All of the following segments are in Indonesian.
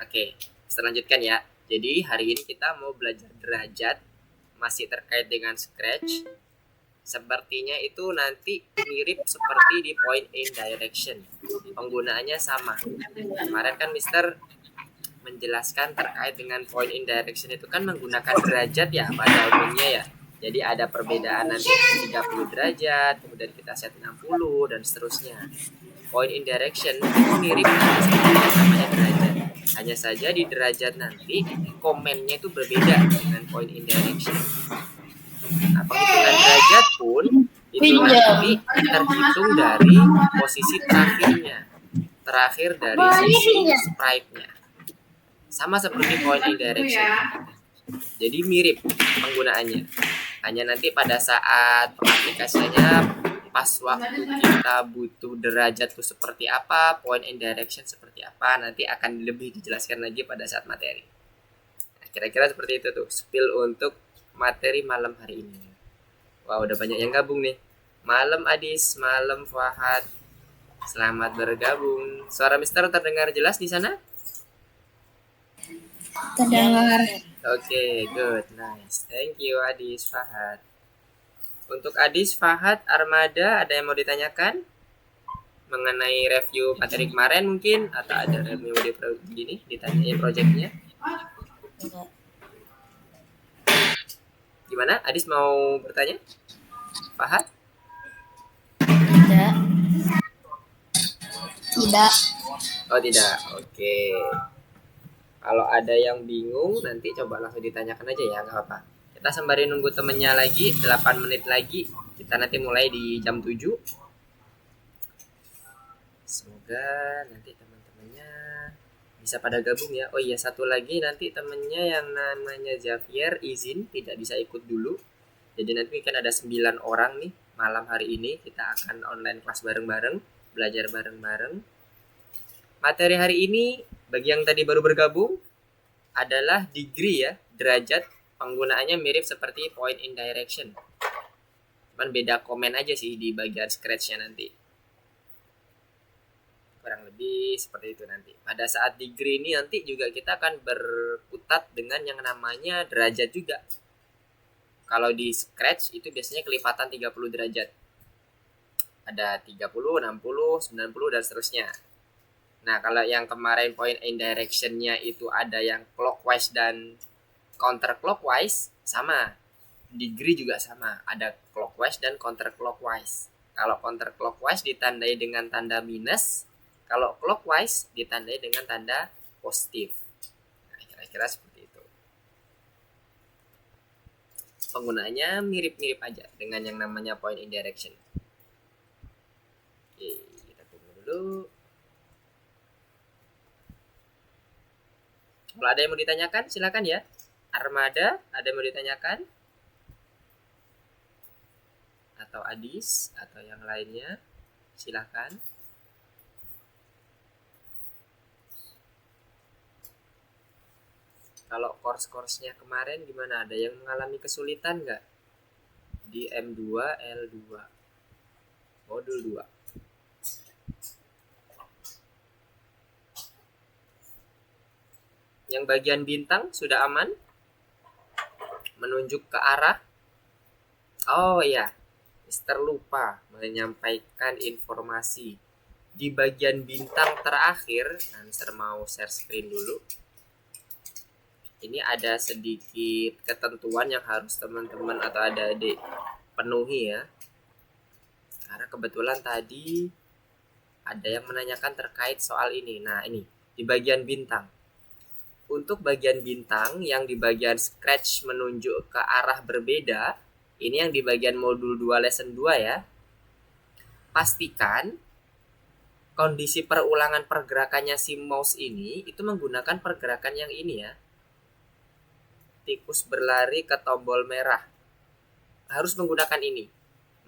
Oke, kita lanjutkan ya. Jadi hari ini kita mau belajar derajat, masih terkait dengan Scratch. Sepertinya itu nanti mirip seperti di point in direction. Penggunaannya sama. Kemarin kan Mister menjelaskan terkait dengan point in direction itu kan menggunakan derajat ya pada umumnya ya. Jadi ada perbedaan nanti 30 derajat, kemudian kita set 60 dan seterusnya. Point in direction itu mirip seperti yang namanya derajat. Hanya saja di derajat nanti komennya itu berbeda dengan point in direction. Nah, penghitungan derajat pun itu nanti terhitung dari posisi terakhir dari sisi sprite-nya. Sama seperti point in direction. Jadi mirip penggunaannya. Hanya nanti pada saat pengaplikasiannya pas waktu kita butuh derajat itu seperti apa, point in direction seperti apa, nanti akan lebih dijelaskan lagi pada saat materi. Nah, kira-kira seperti itu tuh spill untuk materi malam hari ini. Wah, udah banyak yang gabung nih. Malam Adis, malam Fahad. Selamat bergabung. Suara Mister terdengar jelas di sana? Terdengar. Oke, good, nice. Thank you Adis, Fahad. Untuk Adis, Fahad, Armada, ada yang mau ditanyakan mengenai review materi kemarin mungkin, atau ada review di gini ditanyain projectnya? Gimana? Adis mau bertanya? Fahad? Tidak. Oh tidak, oke. Kalau ada yang bingung nanti coba langsung ditanyakan aja ya, nggak apa-apa. Kita sembari nunggu temennya lagi 8 menit lagi. Kita nanti mulai di jam 7. Semoga nanti teman-temannya bisa pada gabung ya. Oh iya, satu lagi nanti temennya yang namanya Xavier izin tidak bisa ikut dulu. Jadi nanti kan ada 9 orang nih malam hari ini. Kita akan online kelas bareng-bareng, belajar bareng-bareng. Materi hari ini bagi yang tadi baru bergabung adalah degree ya, derajat. Penggunaannya mirip seperti point in direction. Cuman beda komen aja sih di bagian scratch-nya nanti. Kurang lebih seperti itu nanti. Pada saat degree ini nanti juga kita akan berkutat dengan yang namanya derajat juga. Kalau di scratch itu biasanya kelipatan 30 derajat. Ada 30, 60, 90 dan seterusnya. Nah, kalau yang kemarin point in direction-nya itu ada yang clockwise dan counterclockwise, sama. Degree juga sama, ada clockwise dan counterclockwise. Kalau counterclockwise ditandai dengan tanda minus, kalau clockwise ditandai dengan tanda positif. Nah, kira-kira seperti itu. Penggunaannya mirip-mirip aja dengan yang namanya point in direction. Oke, kita tunggu dulu. Kalau ada yang mau ditanyakan, silakan ya. Armada, ada yang mau ditanyakan? Atau Adis, atau yang lainnya, silakan. Kalau course-course-nya kemarin gimana? Ada yang mengalami kesulitan nggak? Di M2, L2, modul 2. Yang bagian bintang sudah aman? Menunjuk ke arah? Oh ya, Mister lupa menyampaikan informasi. Di bagian bintang terakhir, Mister mau share screen dulu. Ini ada sedikit ketentuan yang harus teman-teman atau adik-adik penuhi ya. Karena kebetulan tadi ada yang menanyakan terkait soal ini. Nah, ini di bagian bintang. Untuk bagian bintang yang di bagian scratch menunjuk ke arah berbeda, ini yang di bagian modul 2 lesson 2 ya. Pastikan kondisi perulangan pergerakannya si mouse ini itu menggunakan pergerakan yang ini ya. Tikus berlari ke tombol merah. Harus menggunakan ini.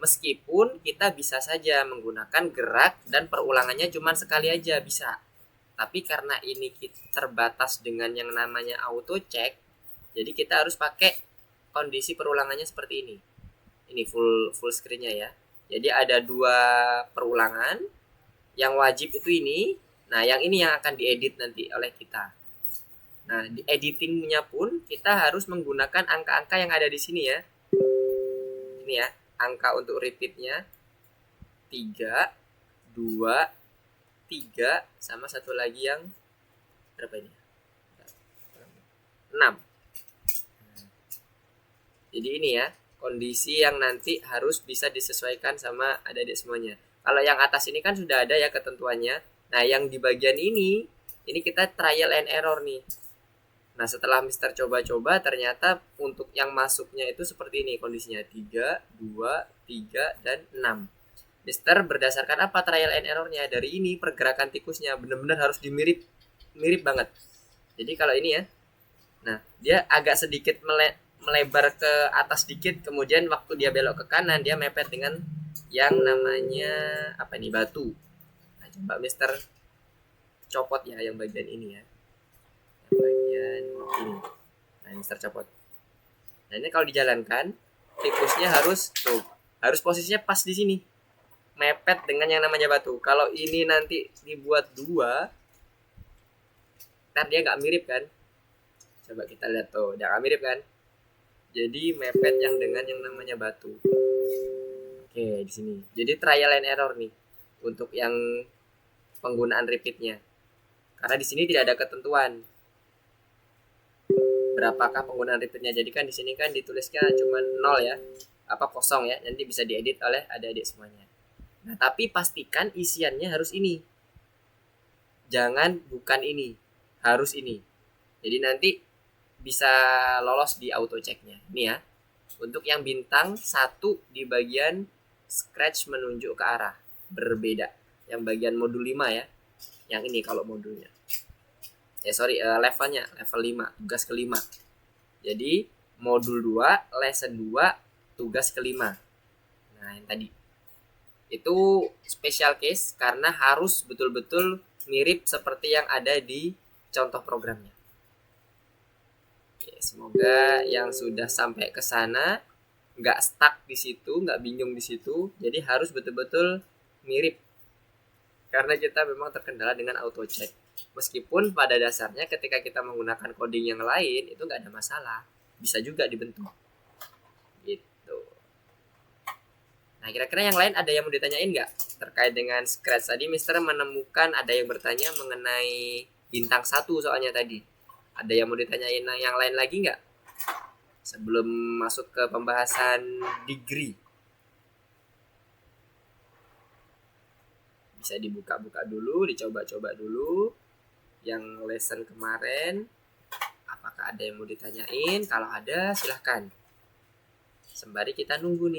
Meskipun kita bisa saja menggunakan gerak dan perulangannya cuma sekali aja bisa. Tapi karena ini terbatas dengan yang namanya auto check, jadi kita harus pakai kondisi perulangannya seperti ini. Ini full screen-nya ya. Jadi ada 2 perulangan. Yang wajib itu ini. Nah, yang ini yang akan diedit nanti oleh kita. Nah, di editingnya pun kita harus menggunakan angka-angka yang ada di sini ya. Ini ya, angka untuk repeatnya 3, 2, 3, sama satu lagi yang berapa ini? 6. Jadi ini ya, kondisi yang nanti harus bisa disesuaikan sama adik-adik semuanya. Kalau yang atas ini kan sudah ada ya ketentuannya. Nah, yang di bagian ini kita trial and error nih. Nah, setelah Mister coba-coba, ternyata untuk yang masuknya itu seperti ini kondisinya. 3, 2, 3, dan 6. Mister berdasarkan apa trial and errornya? Dari ini pergerakan tikusnya benar-benar harus mirip banget. Jadi kalau ini ya, nah dia agak sedikit melebar ke atas sedikit, kemudian waktu dia belok ke kanan dia mepet dengan yang namanya apa nih, batu. Nah, coba Mister copot ya yang bagian ini ya, yang bagian ini. Nah, Mister copot. Nah, ini kalau dijalankan tikusnya harus posisinya pas di sini, mepet dengan yang namanya batu. Kalau ini nanti dibuat 2, ntar dia nggak mirip kan. Coba kita lihat tuh, nggak mirip kan. Jadi mepet yang dengan yang namanya batu. Oke, di sini. Jadi trial and error nih untuk yang penggunaan repeatnya. Karena di sini tidak ada ketentuan berapakah penggunaan repeatnya. Jadi kan di sini kan ditulisnya cuma 0 ya, apa kosong ya. Nanti bisa diedit oleh adik-adik semuanya. Nah, tapi pastikan isiannya harus ini. Jangan bukan ini, harus ini. Jadi nanti bisa lolos di auto checknya. Ini ya. Untuk yang bintang 1 di bagian scratch menunjuk ke arah berbeda. Yang bagian modul 5 ya. Yang ini kalau modulnya. Levelnya level 5, tugas ke-5. Jadi modul 2, lesson 2, tugas ke-5. Nah, yang tadi itu special case karena harus betul-betul mirip seperti yang ada di contoh programnya. Oke, semoga yang sudah sampai ke sana nggak stuck di situ, nggak bingung di situ. Jadi harus betul-betul mirip karena kita memang terkendala dengan auto check. Meskipun pada dasarnya ketika kita menggunakan coding yang lain itu nggak ada masalah, bisa juga dibentuk. Gitu. Nah, kira-kira yang lain ada yang mau ditanyain nggak terkait dengan scratch tadi? Mister menemukan ada yang bertanya mengenai bintang 1 soalnya tadi. Ada yang mau ditanyain yang lain lagi nggak? Sebelum masuk ke pembahasan degree. Bisa dibuka-buka dulu, dicoba-coba dulu. Yang lesson kemarin, apakah ada yang mau ditanyain? Kalau ada, silahkan. Sembari kita nunggu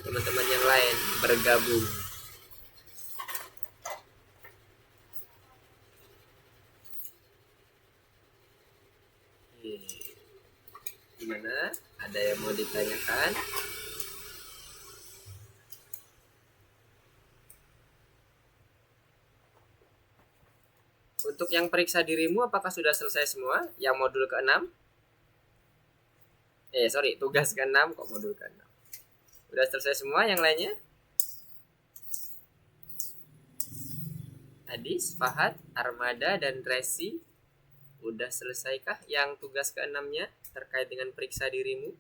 teman-teman yang lain bergabung. Gimana? Ada yang mau ditanyakan? Untuk yang periksa dirimu, apakah sudah selesai semua? Yang modul ke-6? Tugas ke-6 kok modul ke-6. Udah selesai semua yang lainnya? Adis, Fahad, Armada, dan Resi, udah selesaikah yang tugas ke-6-nya terkait dengan periksa dirimu?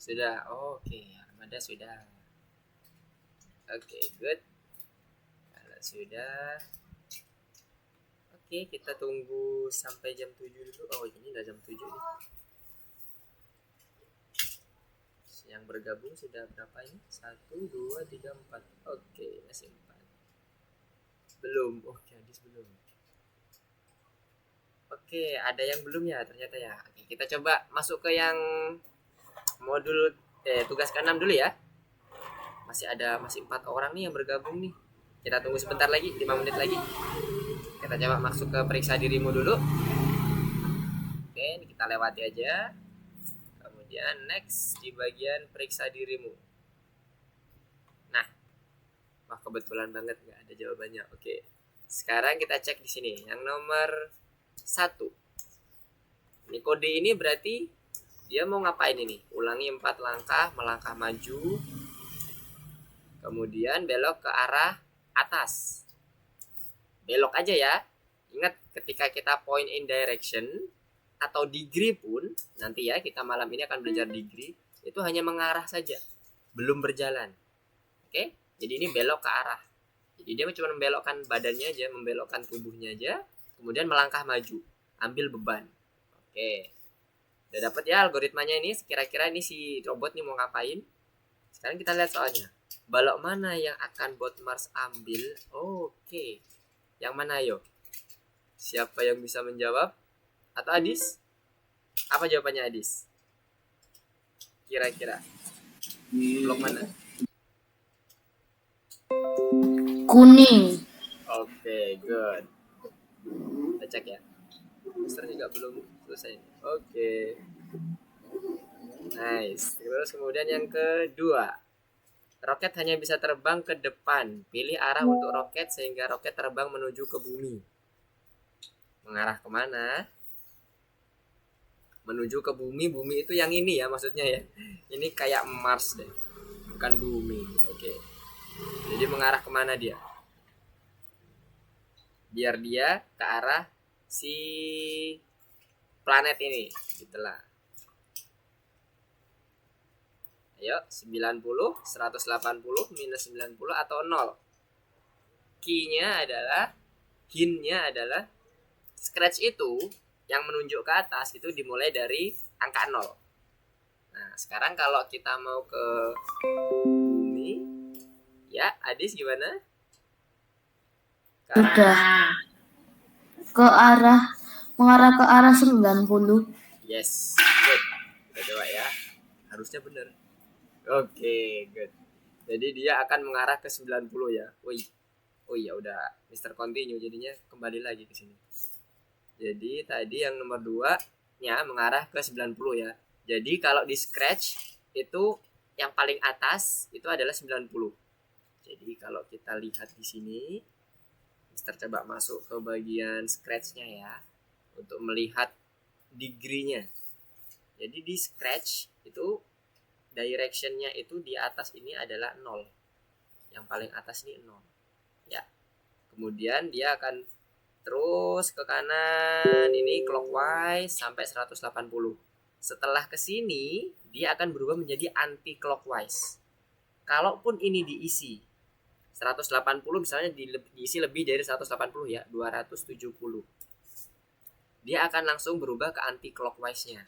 Sudah, oke. Armada sudah. Oke, good. Kalau sudah, oke, kita tunggu sampai jam 7 dulu. Oh, ini udah jam 7 nih. Yang bergabung sudah berapa ini? 1, 2, 3, 4. Oke, masih 4. Belum. Oke, Adis belum. Oke, ada yang belum ya ternyata ya. Oke, kita coba masuk ke yang modul tugas ke-6 dulu ya. Masih 4 orang nih yang bergabung nih. Kita tunggu sebentar lagi, 5 menit lagi. Kita coba masuk ke periksa dirimu dulu. Oke, ini kita lewati aja. Kemudian next di bagian periksa dirimu. Nah, wah kebetulan banget nggak ada jawabannya. Oke, sekarang kita cek di sini. Yang nomor 1. Ini kode ini berarti Dia mau ngapain ini? Ulangi 4 langkah, melangkah maju, kemudian belok ke arah atas. Belok aja ya. Ingat, ketika kita point in direction atau degree pun, nanti ya kita malam ini akan belajar degree, itu hanya mengarah saja, belum berjalan. Oke? Jadi ini belok ke arah. Jadi dia cuma membelokkan badannya aja, membelokkan tubuhnya aja, kemudian melangkah maju, ambil beban. Oke. Udah dapat ya algoritmanya ini, kira-kira ini si robot nih mau ngapain? Sekarang kita lihat soalnya. Balok mana yang akan bot Mars ambil? Oke. Yang mana yo? Siapa yang bisa menjawab? Atau Adis? Apa jawabannya Adis? Kira-kira blok mana? Kuning. Oke, good. Kita cek ya. Mister juga belum selesai. Oke. Nice. Terus kemudian yang kedua. Roket hanya bisa terbang ke depan. Pilih arah untuk roket sehingga roket terbang menuju ke bumi. Mengarah kemana? Menuju ke bumi. Bumi itu yang ini ya maksudnya ya. Ini kayak Mars deh. Bukan bumi. Oke. Jadi mengarah kemana dia? Biar dia ke arah si planet ini. Gitulah. Ayo, 90, 180, minus 90 atau 0. Key-nya adalah, hint-nya adalah, scratch itu yang menunjuk ke atas itu dimulai dari angka 0. Nah, sekarang kalau kita mau ke bumi, ya, Adis gimana? Sudah. Mengarah ke arah 90. Yes, good. Kita coba ya. Harusnya benar. Oke, good. Jadi dia akan mengarah ke 90 ya. Wih. Oh iya udah Mr. Continue jadinya kembali lagi ke sini. Jadi tadi yang nomor 2 nya mengarah ke 90 ya. Jadi kalau di scratch itu yang paling atas itu adalah 90. Jadi kalau kita lihat di sini, Mister coba masuk ke bagian scratch-nya ya untuk melihat degree-nya. Jadi di scratch itu direction-nya itu di atas ini adalah 0. Yang paling atas ini 0. Ya. Kemudian dia akan terus ke kanan ini clockwise sampai 180. Setelah ke sini dia akan berubah menjadi anti clockwise. Kalaupun ini diisi 180 misalnya diisi lebih dari 180 ya, 270. Dia akan langsung berubah ke anti clockwise-nya.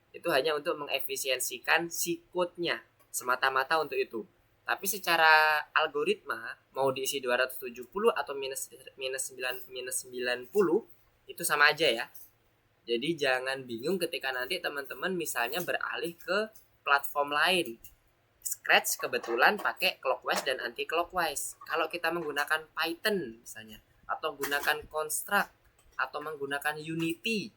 Itu hanya untuk mengefisiensikan si code-nya, semata-mata untuk itu. Tapi secara algoritma mau diisi 270 atau minus 90 itu sama aja ya. Jadi jangan bingung ketika nanti teman-teman misalnya beralih ke platform lain. Scratch kebetulan pakai clockwise dan anti clockwise. Kalau kita menggunakan Python misalnya atau gunakan Construct atau menggunakan Unity,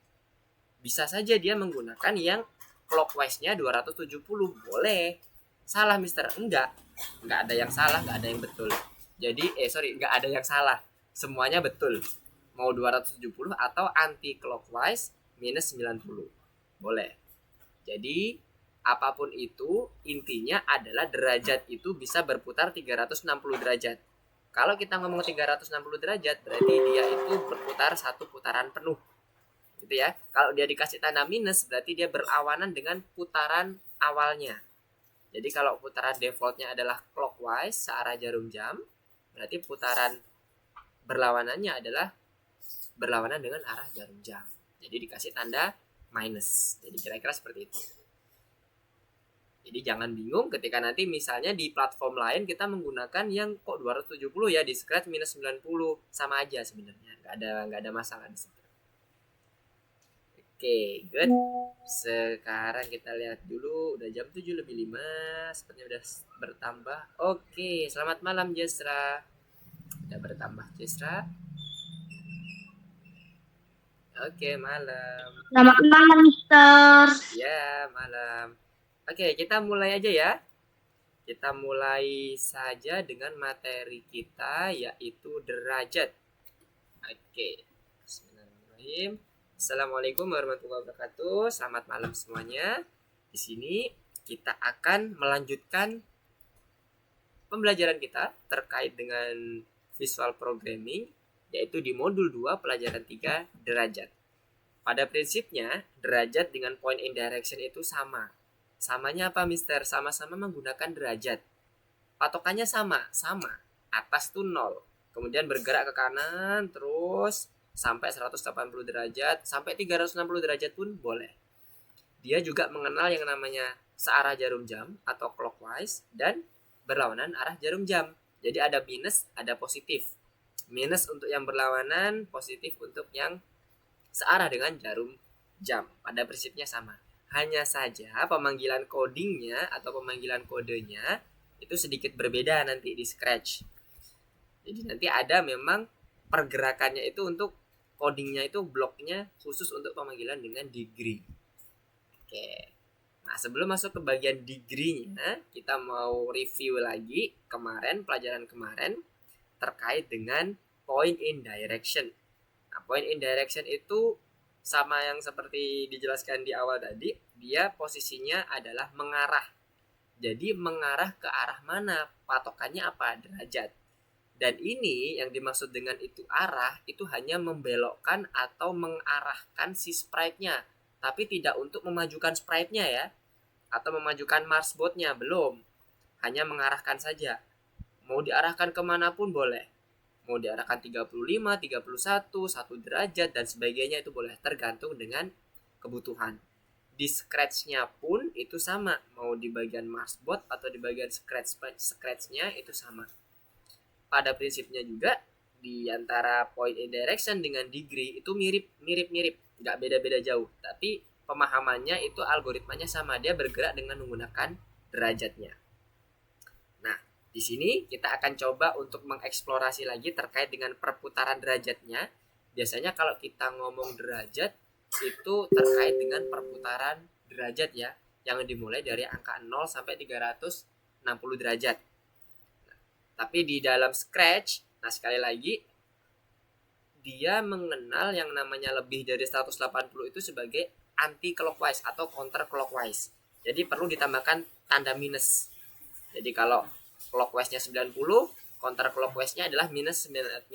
bisa saja dia menggunakan yang clockwise-nya 270. Boleh. Salah Mister? Enggak ada yang salah, enggak ada yang betul. Jadi enggak ada yang salah, semuanya betul. Mau 270 atau anti clockwise minus 90 boleh. Jadi apapun itu intinya adalah derajat itu bisa berputar 360 derajat. Kalau kita ngomong 360 derajat berarti dia itu berputar satu putaran penuh gitu ya. Kalau dia dikasih tanda minus berarti dia berlawanan dengan putaran awalnya. Jadi kalau putaran defaultnya adalah clockwise searah jarum jam, berarti putaran berlawanannya adalah berlawanan dengan arah jarum jam. Jadi dikasih tanda minus. Jadi kira-kira seperti itu. Jadi jangan bingung ketika nanti misalnya di platform lain kita menggunakan yang kok 270 ya, di Scratch minus 90 sama aja sebenarnya. Nggak ada masalah di situ. Oke, good. Sekarang kita lihat dulu, udah jam 7:05, sepertinya udah bertambah. Oke, selamat malam Jesra. Udah bertambah Jesra. Oke, malam. Selamat malam, Mister. Ya, malam. Oke, kita mulai aja ya. Kita mulai saja dengan materi kita yaitu derajat. Oke. Bismillahirrahmanirrahim. Assalamualaikum warahmatullahi wabarakatuh. Selamat malam semuanya. Di sini kita akan melanjutkan pembelajaran kita terkait dengan visual programming, yaitu di modul 2 pelajaran 3 derajat. Pada prinsipnya, derajat dengan point in direction itu sama. Samanya apa, Mister? Sama-sama menggunakan derajat. Patokannya sama. Atas tuh 0. Kemudian bergerak ke kanan, terus sampai 180 derajat, sampai 360 derajat pun boleh. Dia juga mengenal yang namanya searah jarum jam atau clockwise dan berlawanan arah jarum jam. Jadi ada minus, ada positif. Minus untuk yang berlawanan, positif untuk yang searah dengan jarum jam. Pada prinsipnya sama. Hanya saja pemanggilan codingnya atau pemanggilan kodenya itu sedikit berbeda nanti di Scratch. Jadi nanti ada memang pergerakannya itu untuk codingnya itu bloknya khusus untuk pemanggilan dengan degree. Oke. Nah, sebelum masuk ke bagian degree-nya, kita mau review lagi pelajaran kemarin terkait dengan point in direction. Nah, point in direction itu sama yang seperti dijelaskan di awal tadi, dia posisinya adalah mengarah. Jadi mengarah ke arah mana? Patokannya apa? Derajat. Dan ini yang dimaksud dengan itu arah, itu hanya membelokkan atau mengarahkan si sprite-nya. Tapi tidak untuk memajukan sprite-nya ya. Atau memajukan Marsbot-nya, belum. Hanya mengarahkan saja. Mau diarahkan kemanapun boleh. Mau diarahkan 35, 31, 1 derajat, dan sebagainya itu boleh. Tergantung dengan kebutuhan. Di Scratch-nya pun itu sama. Mau di bagian Marsbot atau di bagian Scratch-nya itu sama. Pada prinsipnya juga, di antara point in direction dengan degree itu mirip-mirip. Nggak beda-beda jauh, tapi pemahamannya itu algoritmanya sama, dia bergerak dengan menggunakan derajatnya. Nah, di sini kita akan coba untuk mengeksplorasi lagi terkait dengan perputaran derajatnya. Biasanya kalau kita ngomong derajat itu terkait dengan perputaran derajat ya, yang dimulai dari angka 0 sampai 360 derajat. Nah, tapi di dalam Scratch, nah sekali lagi dia mengenal yang namanya lebih dari 180 itu sebagai anti clockwise atau counter clockwise. Jadi perlu ditambahkan tanda minus. Jadi kalau clockwise-nya 90, counter clockwise-nya adalah minus 90.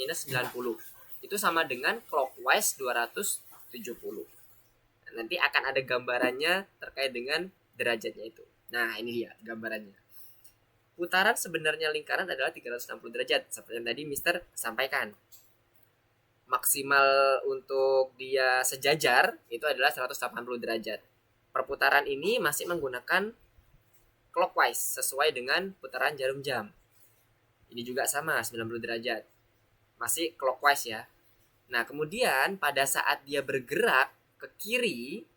Itu sama dengan clockwise 270. Nah, nanti akan ada gambarannya terkait dengan derajatnya itu. Nah, ini dia gambarannya. Putaran sebenarnya lingkaran adalah 360 derajat seperti yang tadi Mister sampaikan. Maksimal untuk dia sejajar itu adalah 180 derajat. Perputaran ini masih menggunakan clockwise sesuai dengan putaran jarum jam. Ini juga sama 90 derajat. Masih clockwise ya. Nah, kemudian pada saat dia bergerak ke kiri,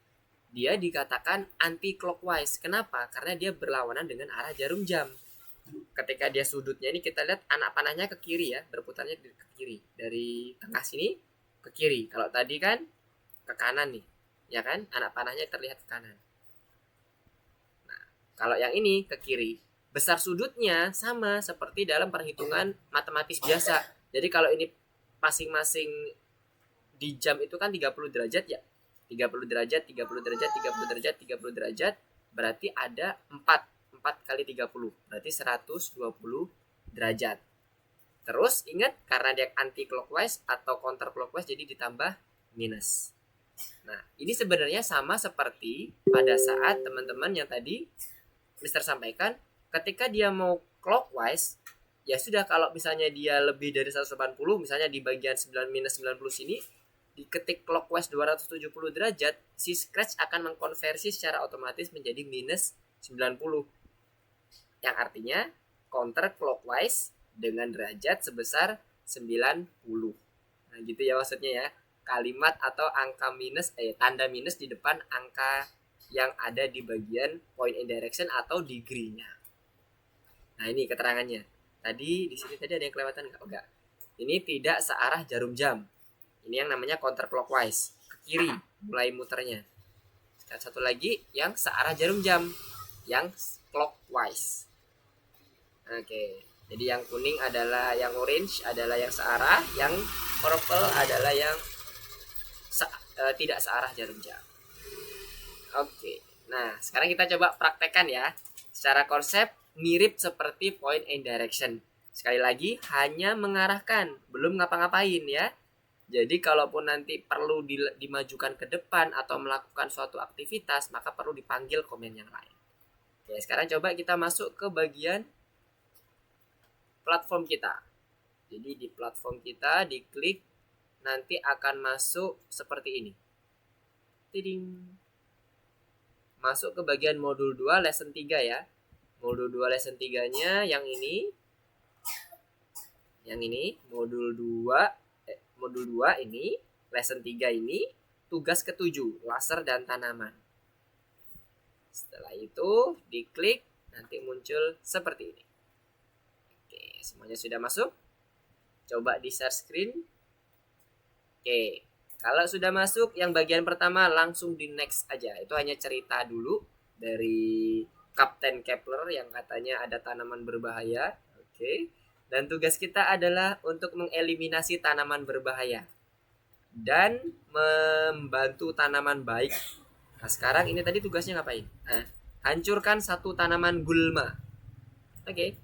dia dikatakan anti clockwise. Kenapa? Karena dia berlawanan dengan arah jarum jam. Ketika dia sudutnya ini kita lihat anak panahnya ke kiri ya, berputarnya ke kiri. Dari tengah sini ke kiri. Kalau tadi kan ke kanan nih, ya kan? Anak panahnya terlihat ke kanan. Nah, kalau yang ini ke kiri. Besar sudutnya sama seperti dalam perhitungan matematis biasa. Jadi kalau ini masing-masing di jam itu kan 30 derajat ya. 30 derajat, 30 derajat, 30 derajat, 30 derajat. Berarti ada 4 kali 30, berarti 120 derajat. Terus ingat, karena dia anti clockwise atau counter clockwise, jadi ditambah minus. Nah, ini sebenarnya sama seperti pada saat teman-teman yang tadi Mister sampaikan, ketika dia mau clockwise, ya sudah, kalau misalnya dia lebih dari 180, misalnya di bagian 9 minus 90 sini, diketik clockwise 270 derajat, si Scratch akan mengkonversi secara otomatis menjadi minus 90. Yang artinya counter clockwise dengan derajat sebesar 90. Nah, gitu ya maksudnya ya. Kalimat atau angka minus, tanda minus di depan angka yang ada di bagian point in direction atau degree-nya. Nah, ini keterangannya. Tadi di sini tadi ada yang kelewatan enggak? Enggak. Ini tidak searah jarum jam. Ini yang namanya counter clockwise, ke kiri mulai muternya. Satu lagi yang searah jarum jam, yang clockwise. Oke, jadi yang kuning adalah yang orange adalah yang searah, yang purple adalah yang tidak searah jarum jam. Oke, Nah, sekarang kita coba praktekkan ya. Secara konsep mirip seperti point and direction. Sekali lagi, hanya mengarahkan, belum ngapa-ngapain ya. Jadi kalaupun nanti perlu dimajukan ke depan atau melakukan suatu aktivitas, maka perlu dipanggil komen yang lain. Oke, sekarang coba kita masuk ke bagian platform kita. Jadi di platform kita diklik, nanti akan masuk seperti ini. Tiding. Masuk ke bagian modul 2 lesson 3 ya. Modul 2 lesson 3-nya yang ini. Yang ini modul 2 ini, lesson 3 ini, tugas ke-7, laser dan tanaman. Setelah itu, diklik, nanti muncul seperti ini. Oke, semuanya sudah masuk. Coba di share screen. Oke, kalau sudah masuk, yang bagian pertama langsung di next aja. Itu hanya cerita dulu dari Kapten Kepler yang katanya ada tanaman berbahaya. Oke. Dan tugas kita adalah untuk mengeliminasi tanaman berbahaya dan membantu tanaman baik. Nah, sekarang ini tadi tugasnya ngapain? Nah, hancurkan satu tanaman gulma. Oke.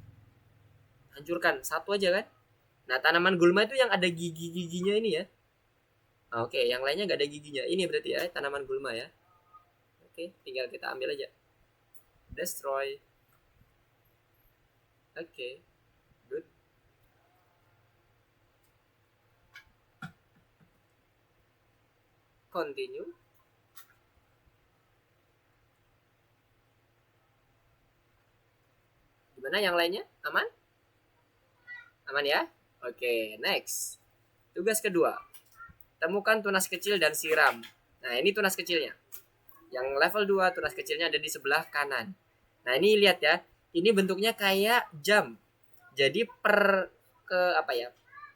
Hancurkan satu aja kan? Nah, tanaman gulma itu yang ada gigi-giginya ini ya. Oke, yang lainnya nggak ada giginya. Ini berarti ya tanaman gulma ya. Oke, tinggal kita ambil aja. Destroy. Oke. Good. Continue. Gimana yang lainnya? Aman? Aman ya? Oke, next. Tugas kedua. Temukan tunas kecil dan siram. Nah, ini tunas kecilnya. Yang level 2 tunas kecilnya ada di sebelah kanan. Nah, ini lihat ya. Ini bentuknya kayak jam. Jadi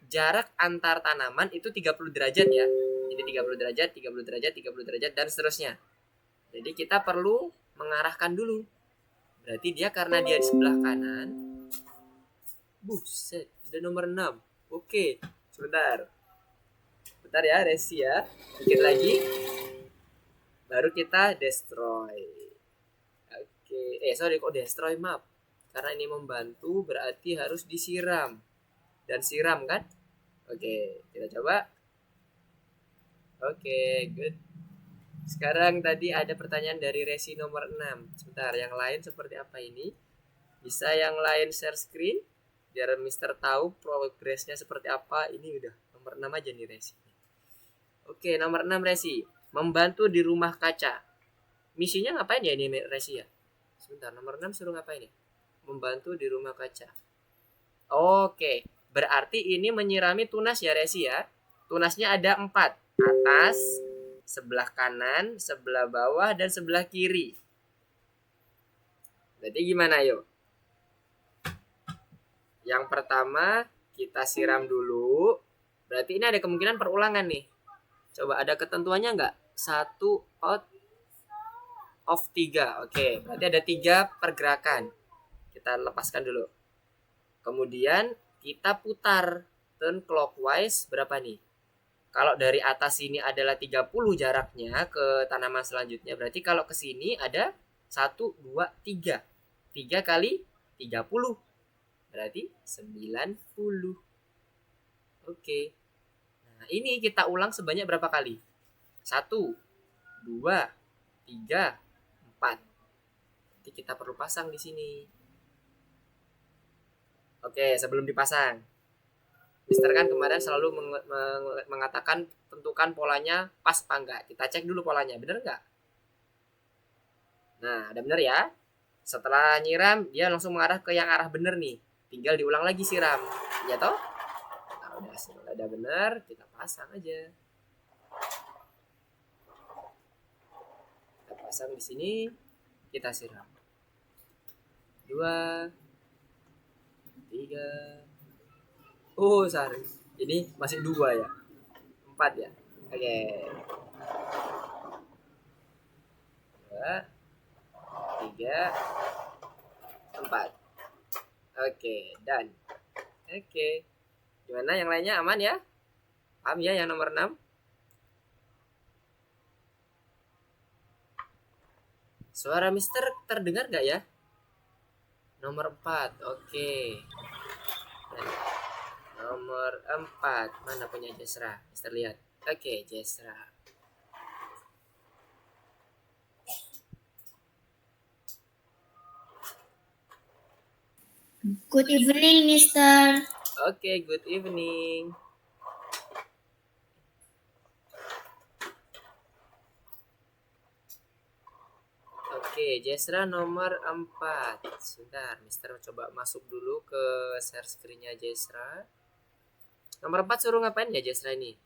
jarak antar tanaman itu 30 derajat ya. Jadi 30 derajat, 30 derajat, 30 derajat dan seterusnya. Jadi kita perlu mengarahkan dulu. Berarti dia karena dia di sebelah kanan. Buset, ada nomor 6. Oke, sebentar. Bentar ya, resi ya. Dikit lagi. Baru kita destroy. Oke, kok destroy map? Karena ini membantu berarti harus disiram. Dan siram kan? Oke, kita coba. Oke, good. Sekarang tadi ada pertanyaan dari resi nomor 6. Sebentar, yang lain seperti apa ini? Bisa yang lain share screen? Biar Mister tahu progresnya seperti apa. Ini udah nomor 6 aja nih resi. Oke, nomor 6 resi. Membantu di rumah kaca. Misinya ngapain ya ini resi ya? Sebentar, nomor 6 suruh ngapain ya? Membantu di rumah kaca. Oke, berarti ini menyirami tunas ya resi ya. Tunasnya ada 4. Atas, sebelah kanan, sebelah bawah, dan sebelah kiri. Berarti gimana yuk? Yang pertama kita siram dulu. Berarti ini ada kemungkinan perulangan nih. Coba ada ketentuannya nggak? 1 out of 3. Oke, berarti ada 3 pergerakan. Kita lepaskan dulu. Kemudian kita putar turn clockwise berapa nih? Kalau dari atas sini adalah 30 jaraknya ke tanaman selanjutnya. Berarti kalau ke sini ada 1, 2, 3. 3 kali 30. Berarti 90. Oke. Nah, ini kita ulang sebanyak berapa kali? 1, 2, 3, 4. Nanti kita perlu pasang di sini. Oke, sebelum dipasang. Mister kan kemarin selalu mengatakan tentukan polanya pas apa enggak. Kita cek dulu polanya, bener enggak? Nah, ada bener ya. Setelah nyiram, dia langsung mengarah ke yang arah bener nih. Tinggal diulang lagi siram. Ya toh? Nah, udah bener, kita pasang aja. Kita pasang di sini, kita siram. 2, 3. Oh, sorry. Ini masih 2 ya. 4 ya. Oke. 2, 3, 4. Oke, dan oke. Gimana yang lainnya aman ya? Paham ya yang nomor 6? Suara Mister terdengar nggak ya? Nomor 4. Oke. Dan nomor 4. Mana punya Jesra? Mister lihat. Oke, Jesra. Good evening, Mister. Oke, good evening. Oke, Jesra nomor 4. Sebentar, Mister coba masuk dulu ke share screen-nya Jesra. Nomor 4 suruh ngapain ya Jesra ini?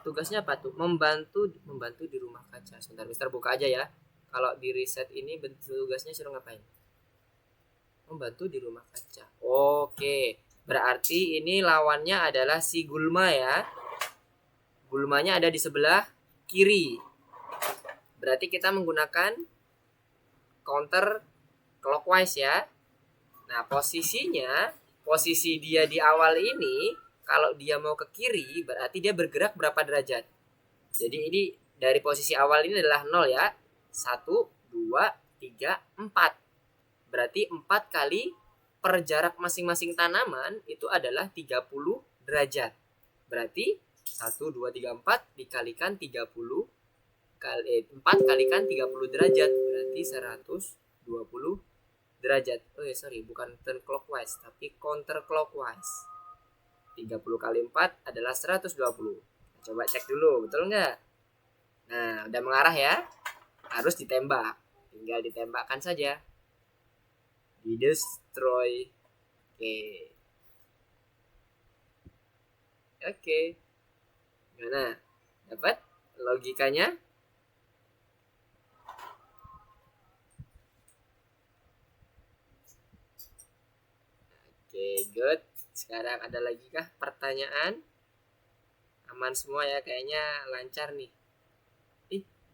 Tugasnya apa tuh? Membantu di rumah kaca. Sebentar, Mister buka aja ya. Kalau di reset ini tugasnya suruh ngapain? Membantu di rumah kaca. Oke, berarti ini lawannya adalah si Gulma ya. Gulmanya ada di sebelah kiri. Berarti kita menggunakan counter clockwise ya. Nah, posisi dia di awal ini, kalau dia mau ke kiri, berarti dia bergerak berapa derajat? Jadi ini dari posisi awal ini adalah 0 ya. 1, 2, 3, 4. Berarti 4 kali per jarak masing-masing tanaman itu adalah 30 derajat. Berarti 1, 2, 3, 4 dikalikan 30 kali 4 kalikan 30 derajat berarti 120 derajat. Oh ya, sorry, bukan turn clockwise tapi counter clockwise. 30 kali 4 adalah 120. Coba cek dulu, betul nggak? Nah, udah mengarah ya. Harus ditembak. Tinggal ditembakkan saja. Di destroy. Oke. Gimana? Dapat logikanya? Oke, good. Sekarang ada lagi kah pertanyaan? Aman semua ya, kayaknya lancar nih.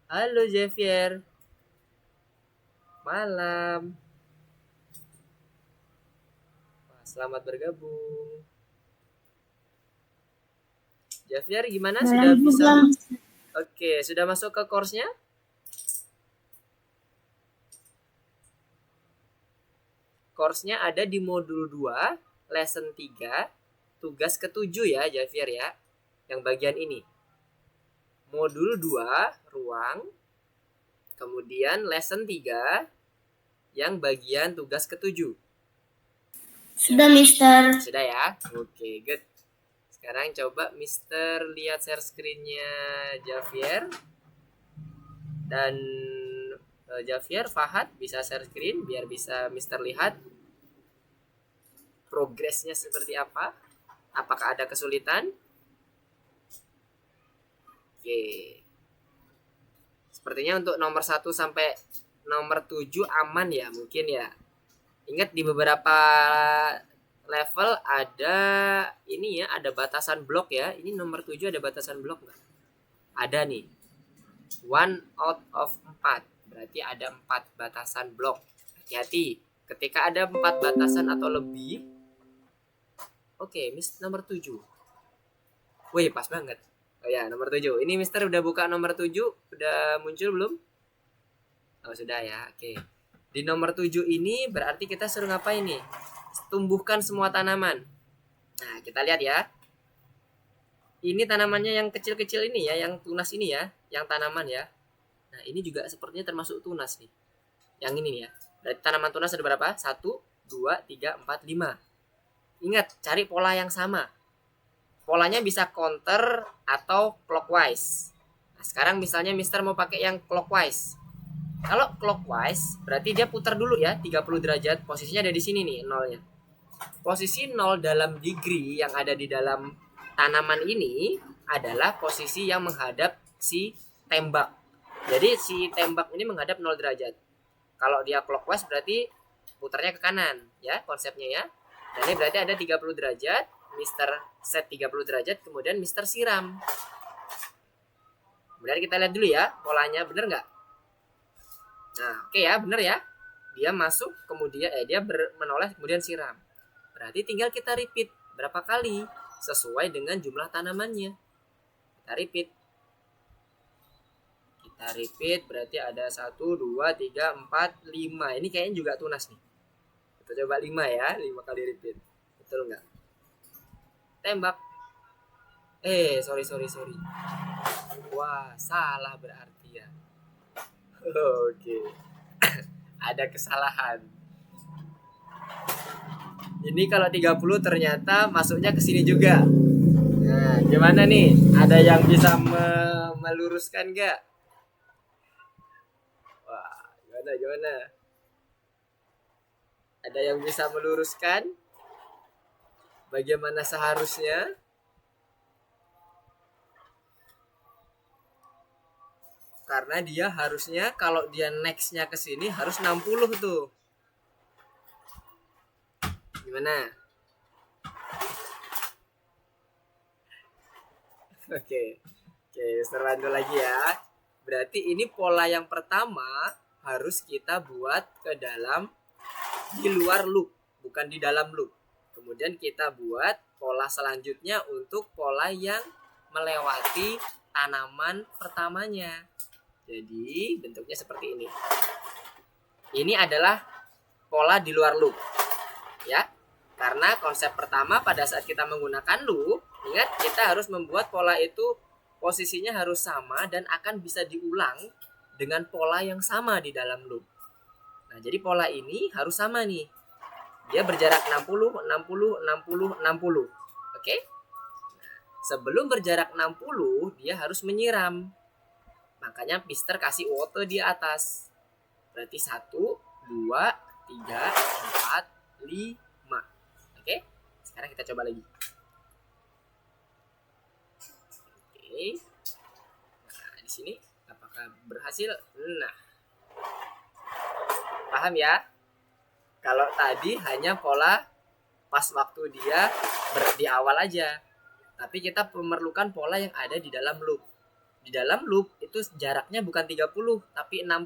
Halo Xavier. Malam. Wah, selamat bergabung. Xavier gimana? Sudah bisa? Oke, sudah masuk ke course-nya? Course-nya ada di modul 2, lesson 3, tugas ke-7 ya, Xavier ya. Yang bagian ini. Modul 2, ruang. Kemudian lesson 3, yang bagian tugas ke-7. Sudah, Mister. Sudah ya? Oke, good. Sekarang coba Mister lihat share screen-nya Xavier. Dan Xavier, Fahad bisa share screen biar bisa Mister lihat progresnya seperti apa. Apakah ada kesulitan? Oke. Sepertinya untuk nomor 1 sampai nomor 7 aman ya, mungkin ya. Ingat di beberapa level ada ini ya, ada batasan blok ya. Ini nomor 7 ada batasan blok nggak? Ada nih. 1 out of 4. Berarti ada 4 batasan blok. Hati-hati. Ketika ada 4 batasan atau lebih. Oke, nomor 7. Wih, pas banget. Oh ya, nomor 7. Ini Mister udah buka nomor 7. Udah muncul belum? Oh, sudah ya. Oke. Di nomor 7 ini berarti kita suruh ngapain nih? Tumbuhkan semua tanaman. Nah, kita lihat ya. Ini tanamannya yang kecil-kecil ini ya, yang tunas ini ya, yang tanaman ya. Nah, ini juga sepertinya termasuk tunas nih. Yang ini nih ya. Berarti tanaman tunas ada berapa? 1, 2, 3, 4, 5. Ingat, cari pola yang sama. Polanya bisa counter atau clockwise. Nah, sekarang misalnya Mister mau pakai yang clockwise. Kalau clockwise, berarti dia putar dulu ya, 30 derajat. Posisinya ada di sini nih, nolnya. Posisi 0 dalam degree yang ada di dalam tanaman ini adalah posisi yang menghadap si tembak. Jadi si tembak ini menghadap 0 derajat. Kalau dia clockwise berarti putarnya ke kanan ya, konsepnya ya. Dan ini berarti ada 30 derajat, Mister set 30 derajat, kemudian Mister siram. Kemudian kita lihat dulu ya, polanya bener nggak? Nah, oke ya, bener ya. Dia masuk, kemudian dia menoleh, kemudian siram. Berarti tinggal kita repeat berapa kali sesuai dengan jumlah tanamannya. Kita repeat. Kita Kita repeat, berarti ada 1, 2, 3, 4, 5. Ini kayaknya juga tunas nih. Kita coba 5 ya, 5 kali repeat. Betul nggak? Tembak. Sorry. Wah, salah berarti ya. Oke. Ada kesalahan. Ini kalau 30 ternyata masuknya ke sini juga. Nah, gimana nih? Ada yang bisa meluruskan nggak? Wah, gimana? Ada yang bisa meluruskan? Bagaimana seharusnya? Karena dia harusnya kalau dia nextnya ke sini harus 60 tuh. Gimana? Oke, Mister bantu lagi ya. Berarti ini pola yang pertama harus kita buat ke dalam di luar loop, bukan di dalam loop. Kemudian kita buat pola selanjutnya untuk pola yang melewati tanaman pertamanya. Jadi bentuknya seperti ini. Ini adalah pola di luar loop. Ya. Karena konsep pertama pada saat kita menggunakan loop, ingat kita harus membuat pola itu posisinya harus sama dan akan bisa diulang dengan pola yang sama di dalam loop. Nah, jadi pola ini harus sama nih. Dia berjarak 60, 60, 60, 60. Oke? Nah, sebelum berjarak 60, dia harus menyiram. Makanya Mister kasih water di atas. Berarti 1, 2, 3, 4, 5. Oke, sekarang kita coba lagi. Oke, nah di sini apakah berhasil? Nah, paham ya? Kalau tadi hanya pola pas waktu dia di awal aja, tapi kita memerlukan pola yang ada di dalam loop. Di dalam loop itu jaraknya bukan 30, tapi 60.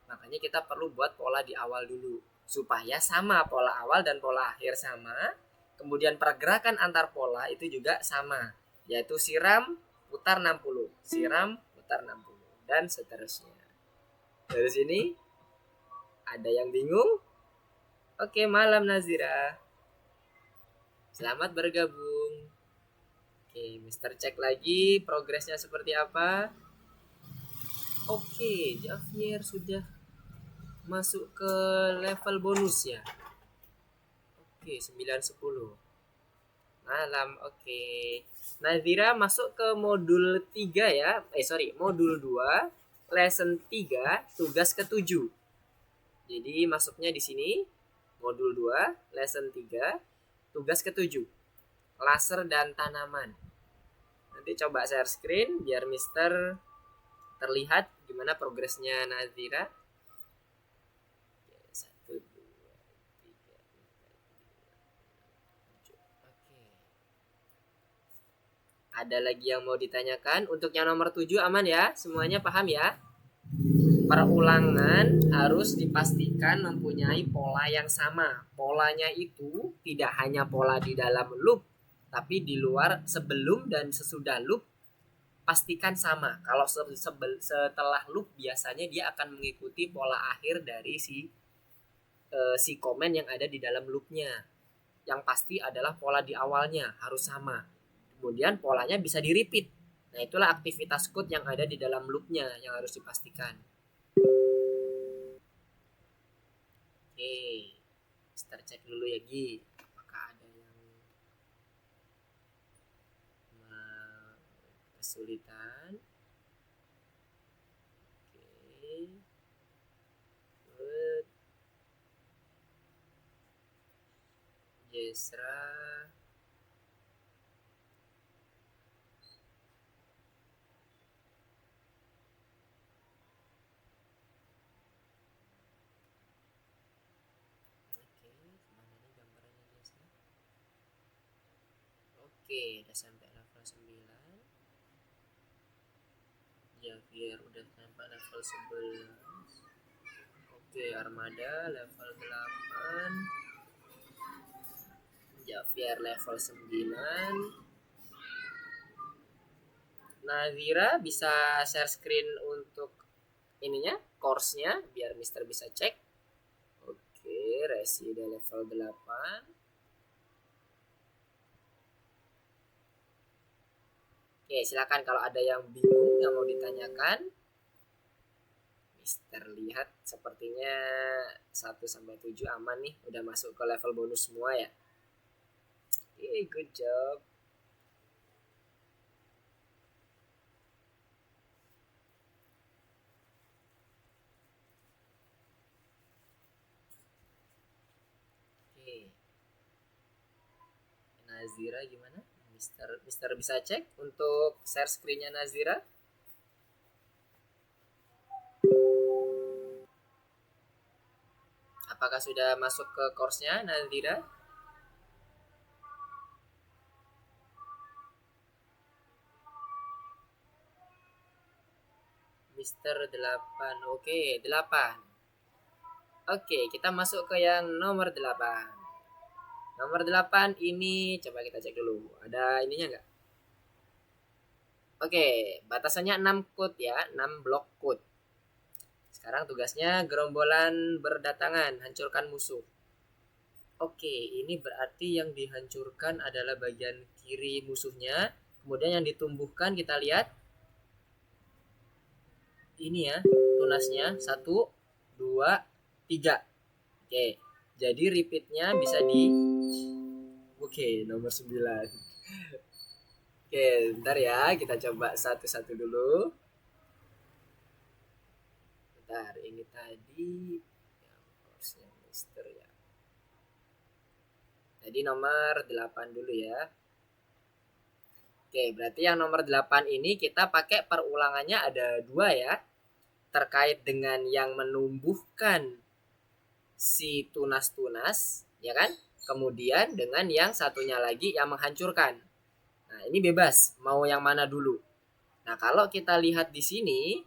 Makanya kita perlu buat pola di awal dulu supaya sama pola awal dan pola akhir sama. Kemudian pergerakan antar pola itu juga sama, yaitu siram putar 60, siram putar 60 dan seterusnya. Dari sini ada yang bingung? Oke, malam Nazira. Selamat bergabung. Oke, Mister cek lagi progresnya seperti apa. Oke, Javier sudah masuk ke level bonus ya. Oke, 9-10. Malam, oke. Nazira masuk ke modul 3 ya. Modul 2, lesson 3, tugas ke-7. Jadi masuknya di sini modul 2, lesson 3, tugas ke-7. Laser dan tanaman. Nanti coba share screen biar Mister terlihat gimana progresnya Nazira. Ada lagi yang mau ditanyakan? Untuk yang nomor 7 aman ya? Semuanya paham ya? Perulangan harus dipastikan mempunyai pola yang sama. Polanya itu tidak hanya pola di dalam loop, tapi di luar sebelum dan sesudah loop pastikan sama. Kalau setelah loop biasanya dia akan mengikuti pola akhir dari si komen yang ada di dalam loopnya. Yang pasti adalah pola di awalnya harus sama. Kemudian polanya bisa di-repeat. Nah, itulah aktivitas code yang ada di dalam loopnya yang harus dipastikan. Oke, Mister cek dulu ya Gi. Apakah ada yang kesulitan? Oke. Good. Jesra. Oke, udah sampai level 9. Javier udah sampai level 11. Oke, Armada level 8. Javier level 9. Nazira bisa share screen untuk untuk ininya, course-nya biar Mister bisa cek. Oke, resi udah level 8. Oke, silakan kalau ada yang bingung yang mau ditanyakan. Mister lihat sepertinya 1 sampai 7 aman nih, udah masuk ke level bonus semua ya. Oke, good job. Oke. Nazira gimana? Mister bisa cek untuk share screen-nya Nazira? Apakah sudah masuk ke course-nya Nazira? Mister 8. Oke, 8. Oke, kita masuk ke yang nomor 8. Nomor 8 ini coba kita cek dulu. Ada ininya nggak? Oke, batasannya 6 code ya, 6 blok code. Sekarang tugasnya gerombolan berdatangan, hancurkan musuh. Oke, ini berarti yang dihancurkan adalah bagian kiri musuhnya. Kemudian yang ditumbuhkan kita lihat. Ini ya, tunasnya 1, 2, 3. Oke, jadi repeatnya bisa di... Oke, nomor 9. Oke, bentar ya, kita coba satu-satu dulu. Bentar, ini tadi yang course-nya Mister ya. Jadi nomor 8 dulu ya. Oke, berarti yang nomor 8 ini kita pakai perulangannya ada 2 ya. Terkait dengan yang menumbuhkan si tunas-tunas, ya kan? Kemudian dengan yang satunya lagi yang menghancurkan. Nah, ini bebas mau yang mana dulu. Nah, kalau kita lihat di sini,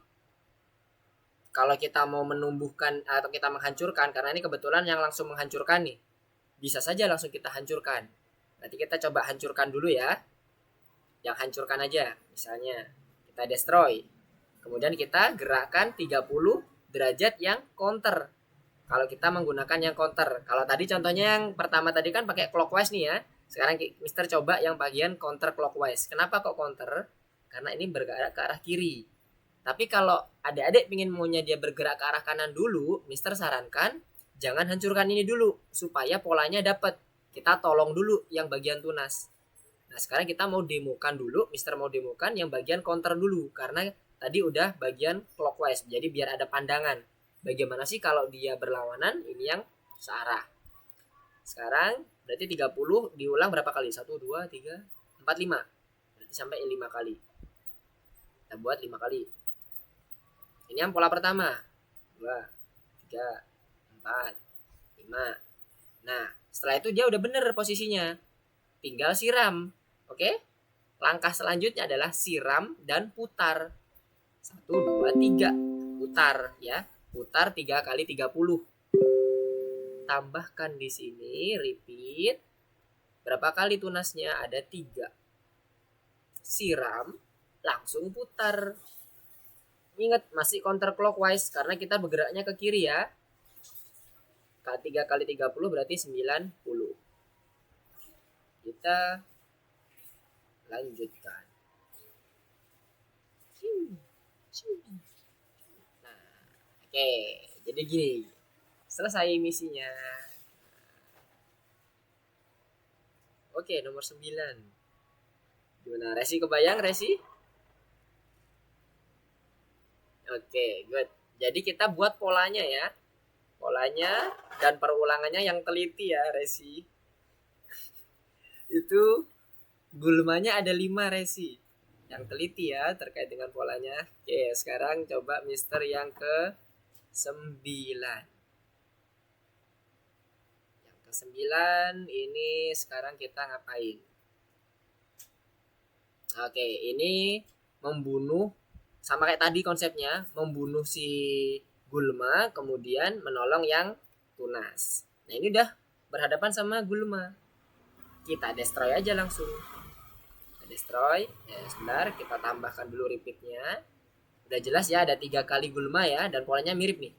kalau kita mau menumbuhkan atau kita menghancurkan, karena ini kebetulan yang langsung menghancurkan nih, bisa saja langsung kita hancurkan. Nanti kita coba hancurkan dulu ya. Yang hancurkan aja, misalnya kita destroy. Kemudian kita gerakkan 30 derajat yang counter. Kalau kita menggunakan yang counter. Kalau tadi contohnya yang pertama tadi kan pakai clockwise nih ya. Sekarang Mister coba yang bagian counter clockwise. Kenapa kok counter? Karena ini bergerak ke arah kiri. Tapi kalau adik-adik ingin maunya dia bergerak ke arah kanan dulu, Mister sarankan jangan hancurkan ini dulu supaya polanya dapat. Kita tolong dulu yang bagian tunas. Nah, sekarang kita mau demokan dulu, Mister mau demokan yang bagian counter dulu karena tadi udah bagian clockwise. Jadi biar ada pandangan. Bagaimana sih kalau dia berlawanan? Ini yang searah. Sekarang berarti 30 diulang berapa kali? 1, 2, 3, 4, 5. Berarti sampai 5 kali. Kita buat 5 kali. Ini yang pola pertama. 2, 3, 4, 5. Nah, setelah itu dia udah bener posisinya. Tinggal siram. Oke? Langkah selanjutnya adalah siram dan putar. 1, 2, 3. Putar ya. Putar 3 kali 30. Tambahkan di sini repeat. Berapa kali tunasnya? Ada 3. Siram, langsung putar. Ingat masih counter clockwise karena kita bergeraknya ke kiri ya. 3 kali 30 berarti 90. Kita lanjutkan. Nah, oke. Jadi gini. Selesai misinya. Oke, nomor 9. Gimana? Resi kebayang, Resi? Oke, good. Jadi kita buat polanya ya. Polanya dan perulangannya yang teliti ya, Resi. Itu gulmanya ada 5, Resi. Yang teliti ya terkait dengan polanya. Oke, sekarang coba Mister yang ke 9. Yang ke 9 ini sekarang kita ngapain? Oke, ini membunuh sama kayak tadi konsepnya, membunuh si gulma kemudian menolong yang tunas. Nah, ini udah berhadapan sama gulma. Kita destroy aja langsung. Kita destroy. Ya, sebentar kita tambahkan dulu repeatnya. Udah jelas ya, ada 3 kali gulma ya, dan polanya mirip nih.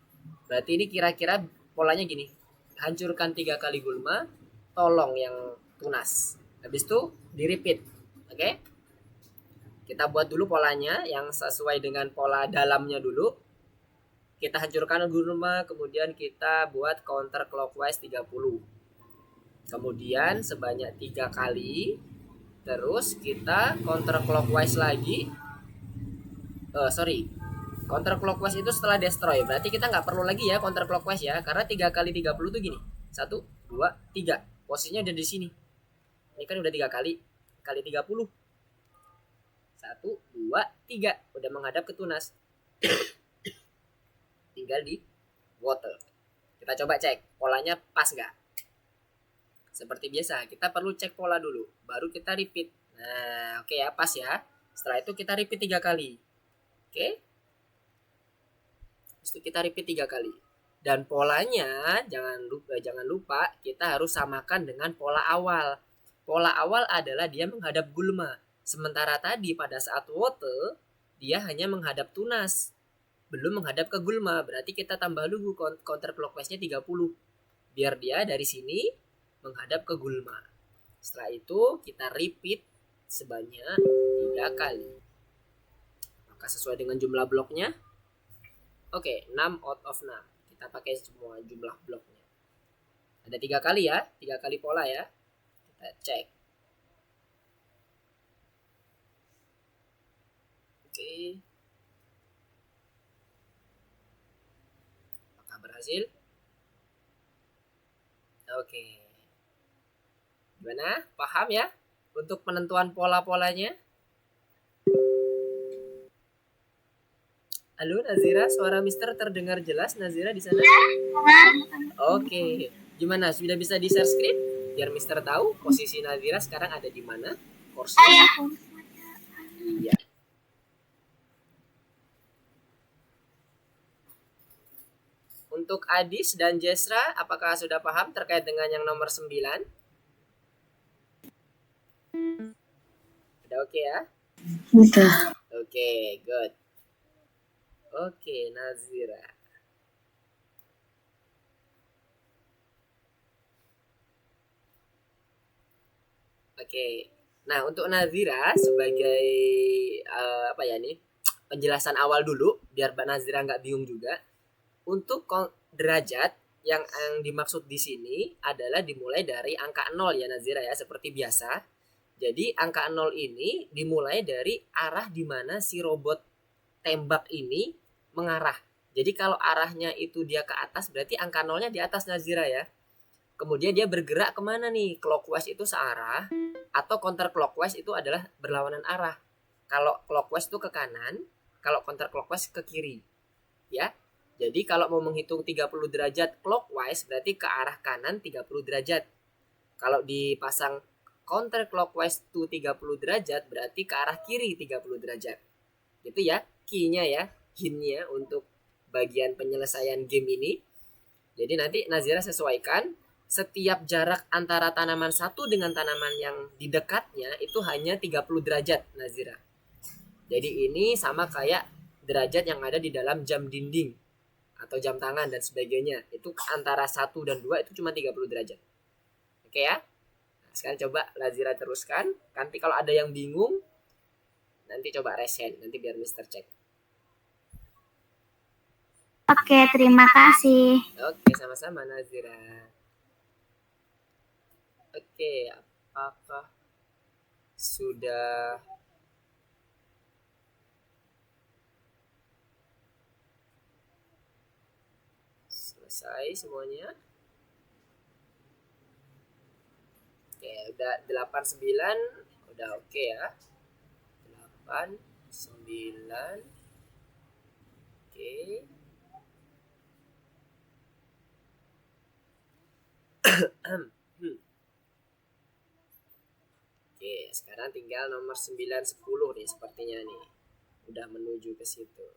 Berarti ini kira-kira polanya gini. Hancurkan 3 kali gulma, tolong yang tunas. Habis itu di repeat. Oke? Kita buat dulu polanya yang sesuai dengan pola dalamnya dulu. Kita hancurkan gulma, kemudian kita buat counter clockwise 30. Kemudian sebanyak 3 kali. Terus kita counter clockwise lagi. Counter clockwise itu setelah destroy. Berarti kita nggak perlu lagi ya counter clockwise ya, karena 3 kali 30 tuh gini. 1 2 3. Posisinya udah di sini. Ini kan udah 3 kali kali 30. 1 2 3 udah menghadap ke tunas. Tinggal di water. Kita coba cek polanya pas nggak. Seperti biasa, kita perlu cek pola dulu, baru kita repeat. Nah, oke ya, pas ya. Setelah itu kita repeat 3 kali. Oke. Terus itu kita repeat 3 kali. Dan polanya jangan lupa kita harus samakan dengan pola awal. Pola awal adalah dia menghadap gulma. Sementara tadi pada saat water dia hanya menghadap tunas. Belum menghadap ke gulma. Berarti kita tambah dulu counter clockwise-nya 30. Biar dia dari sini menghadap ke gulma. Setelah itu kita repeat sebanyak 3 kali. Maka sesuai dengan jumlah bloknya. Oke, 6 out of 6. Kita pakai semua jumlah bloknya. Ada 3 kali ya, 3 kali pola ya. Kita cek. Oke. Apakah berhasil? Oke. Gimana? Paham ya? Untuk penentuan pola-polanya? Halo Nazira, suara Mister terdengar jelas. Nazira di sana? Oke. Gimana? Sudah bisa di-share screen? Biar Mister tahu posisi Nazira sekarang ada di mana? Kursi. Iya. Untuk Adis dan Jesra, apakah sudah paham terkait dengan yang nomor 9? Udah oke ya? Udah. Oke, good. Oke, Nazira. Oke. Nah, untuk Nazira sebagai apa ya nih? Penjelasan awal dulu biar Mbak Nazira nggak bingung juga. Untuk derajat yang dimaksud di sini adalah dimulai dari angka 0 ya Nazira ya, seperti biasa. Jadi angka 0 ini dimulai dari arah di mana si robot tembak ini mengarah. Jadi kalau arahnya itu dia ke atas, berarti angka 0-nya di atas Nazira ya. Kemudian dia bergerak kemana nih? Clockwise itu searah, atau counter clockwise itu adalah berlawanan arah. Kalau clockwise itu ke kanan, kalau counter clockwise ke kiri. Ya. Jadi kalau mau menghitung 30 derajat clockwise berarti ke arah kanan 30 derajat. Kalau dipasang counter clockwise to 30 derajat berarti ke arah kiri 30 derajat. Itu ya, key-nya ya, hint-nya untuk bagian penyelesaian game ini. Jadi nanti Nazira sesuaikan setiap jarak antara tanaman satu dengan tanaman yang di dekatnya itu hanya 30 derajat Nazira. Jadi ini sama kayak derajat yang ada di dalam jam dinding atau jam tangan dan sebagainya. Itu antara 1 dan 2 itu cuma 30 derajat. Oke ya? Nah, sekarang coba Nazira teruskan. Nanti kalau ada yang bingung, nanti coba resend. Nanti biar Mister cek. Oke, terima kasih. Oke, sama-sama Nazira. Oke, apakah sudah selesai semuanya? Oke, udah 89 udah oke ya. 8 9 oke. Oke, sekarang tinggal nomor 9 10 nih sepertinya nih. Udah menuju ke situ.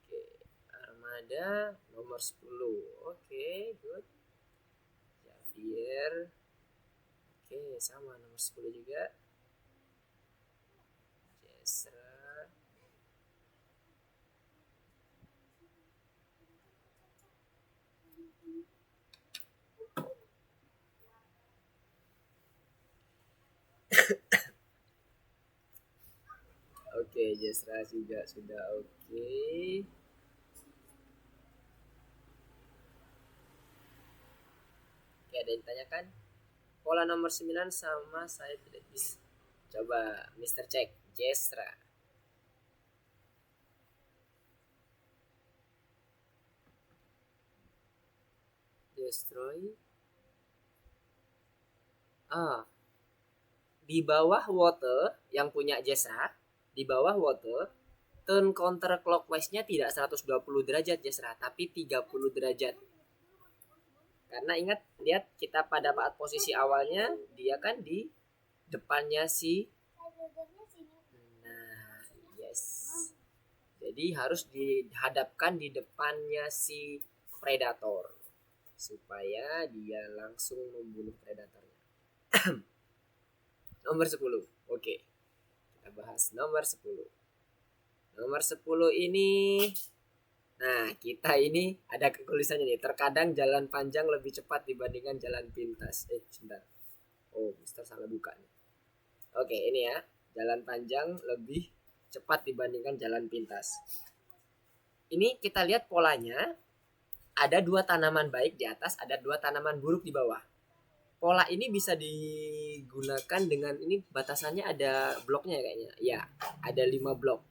Oke, Armada nomor 10. Oke, good. Javier. Oke, sama nomor 10 juga. Jesra. Oke, Jesra juga sudah oke. Oke, ada yang ditanyakan? Pola nomor 9 sama saya tidak bisa. Coba Mister cek Jesra. Destroy. Di bawah water yang punya Jesra, di bawah water, turn counter clockwise-nya tidak 120 derajat Jesra, tapi 30 derajat. Karena ingat, lihat kita pada saat posisi awalnya dia kan di depannya si. Nah, yes. Jadi harus dihadapkan di depannya si predator supaya dia langsung membunuh predatornya. Nomor 10. Oke. Kita bahas nomor 10. Nomor 10 ini, nah kita ini ada tulisannya nih. Terkadang jalan panjang lebih cepat dibandingkan jalan pintas. Sebentar. Oh, Mister salah buka nih. Oke, ini ya. Jalan panjang lebih cepat dibandingkan jalan pintas. Ini kita lihat polanya. Ada 2 tanaman baik di atas, ada 2 tanaman buruk di bawah. Pola ini bisa digunakan dengan ini, batasannya ada bloknya kayaknya. Ya, ada 5 blok.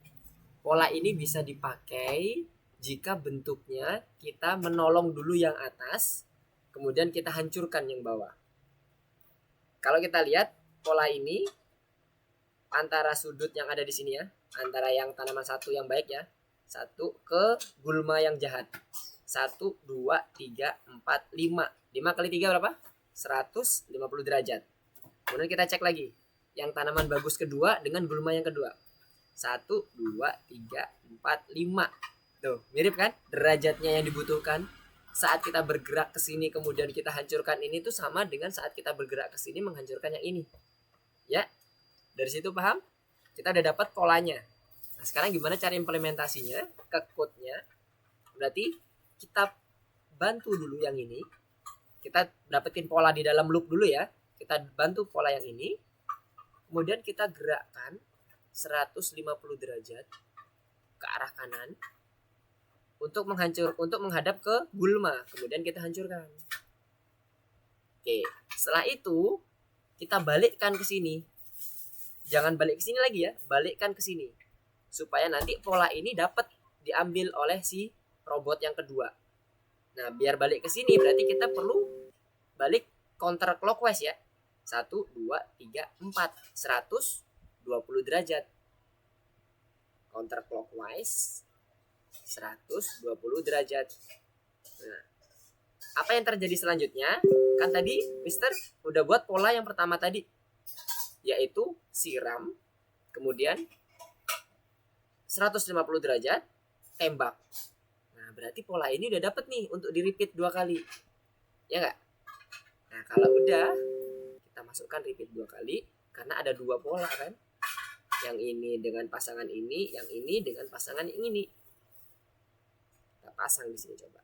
Pola ini bisa dipakai jika bentuknya kita menolong dulu yang atas, kemudian kita hancurkan yang bawah. Kalau kita lihat pola ini antara sudut yang ada di sini ya, antara yang tanaman satu yang baik ya, 1 ke gulma yang jahat. 1, 2, 3, 4, 5. 5 kali 3 berapa? 150 derajat. Kemudian kita cek lagi yang tanaman bagus kedua dengan gulma yang kedua. 1, 2, 3, 4, 5. Tuh, mirip kan? Derajatnya yang dibutuhkan saat kita bergerak ke sini kemudian kita hancurkan ini tuh sama dengan saat kita bergerak ke sini menghancurkan yang ini. Ya. Dari situ paham? Kita udah dapat polanya. Nah, sekarang gimana cara implementasinya ke code-nya? Berarti kita bantu dulu yang ini. Kita dapetin pola di dalam loop dulu ya. Kita bantu pola yang ini. Kemudian kita gerakkan 150 derajat ke arah kanan untuk menghadap ke gulma. Kemudian kita hancurkan. Oke, setelah itu kita balikkan ke sini. Jangan balik ke sini lagi ya, balikkan ke sini. Supaya nanti pola ini dapat diambil oleh si robot yang kedua. Nah, biar balik ke sini berarti kita perlu balik counter clockwise ya. 1, 2, 3, 4. 120 derajat. Counter clockwise 120 derajat. Nah, apa yang terjadi selanjutnya? Kan tadi Mister udah buat pola yang pertama tadi, yaitu siram, kemudian 150 derajat, tembak. Nah, berarti pola ini udah dapet nih untuk di repeat 2 kali. Ya nggak? Nah, kalau udah, kita masukkan repeat 2 kali, karena ada 2 pola kan. Yang ini dengan pasangan ini, yang ini dengan pasangan yang ini. Kita pasang di sini coba.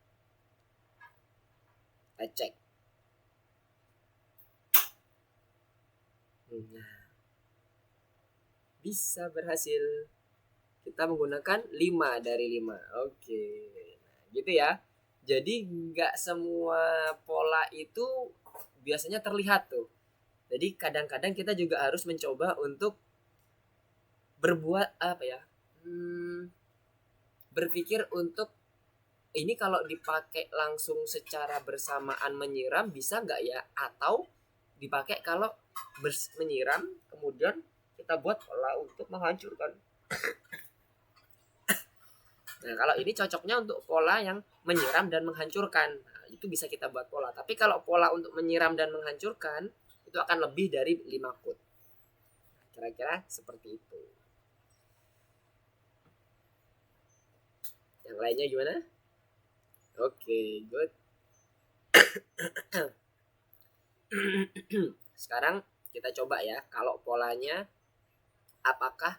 Kita cek. Nah, bisa berhasil. Kita menggunakan 5 dari 5. Oke. Nah, gitu ya. Jadi nggak semua pola itu biasanya terlihat tuh. Jadi kadang-kadang kita juga harus mencoba untuk berbuat apa ya? Berpikir untuk ini kalau dipakai langsung secara bersamaan menyiram bisa nggak ya? Atau dipakai kalau menyiram kemudian kita buat pola untuk menghancurkan. Nah, kalau ini cocoknya untuk pola yang menyiram dan menghancurkan. Nah, itu bisa kita buat pola. Tapi kalau pola untuk menyiram dan menghancurkan itu akan lebih dari 5 code. Kira-kira seperti itu. Yang lainnya gimana? Oke, good. Sekarang kita coba ya, kalau polanya apakah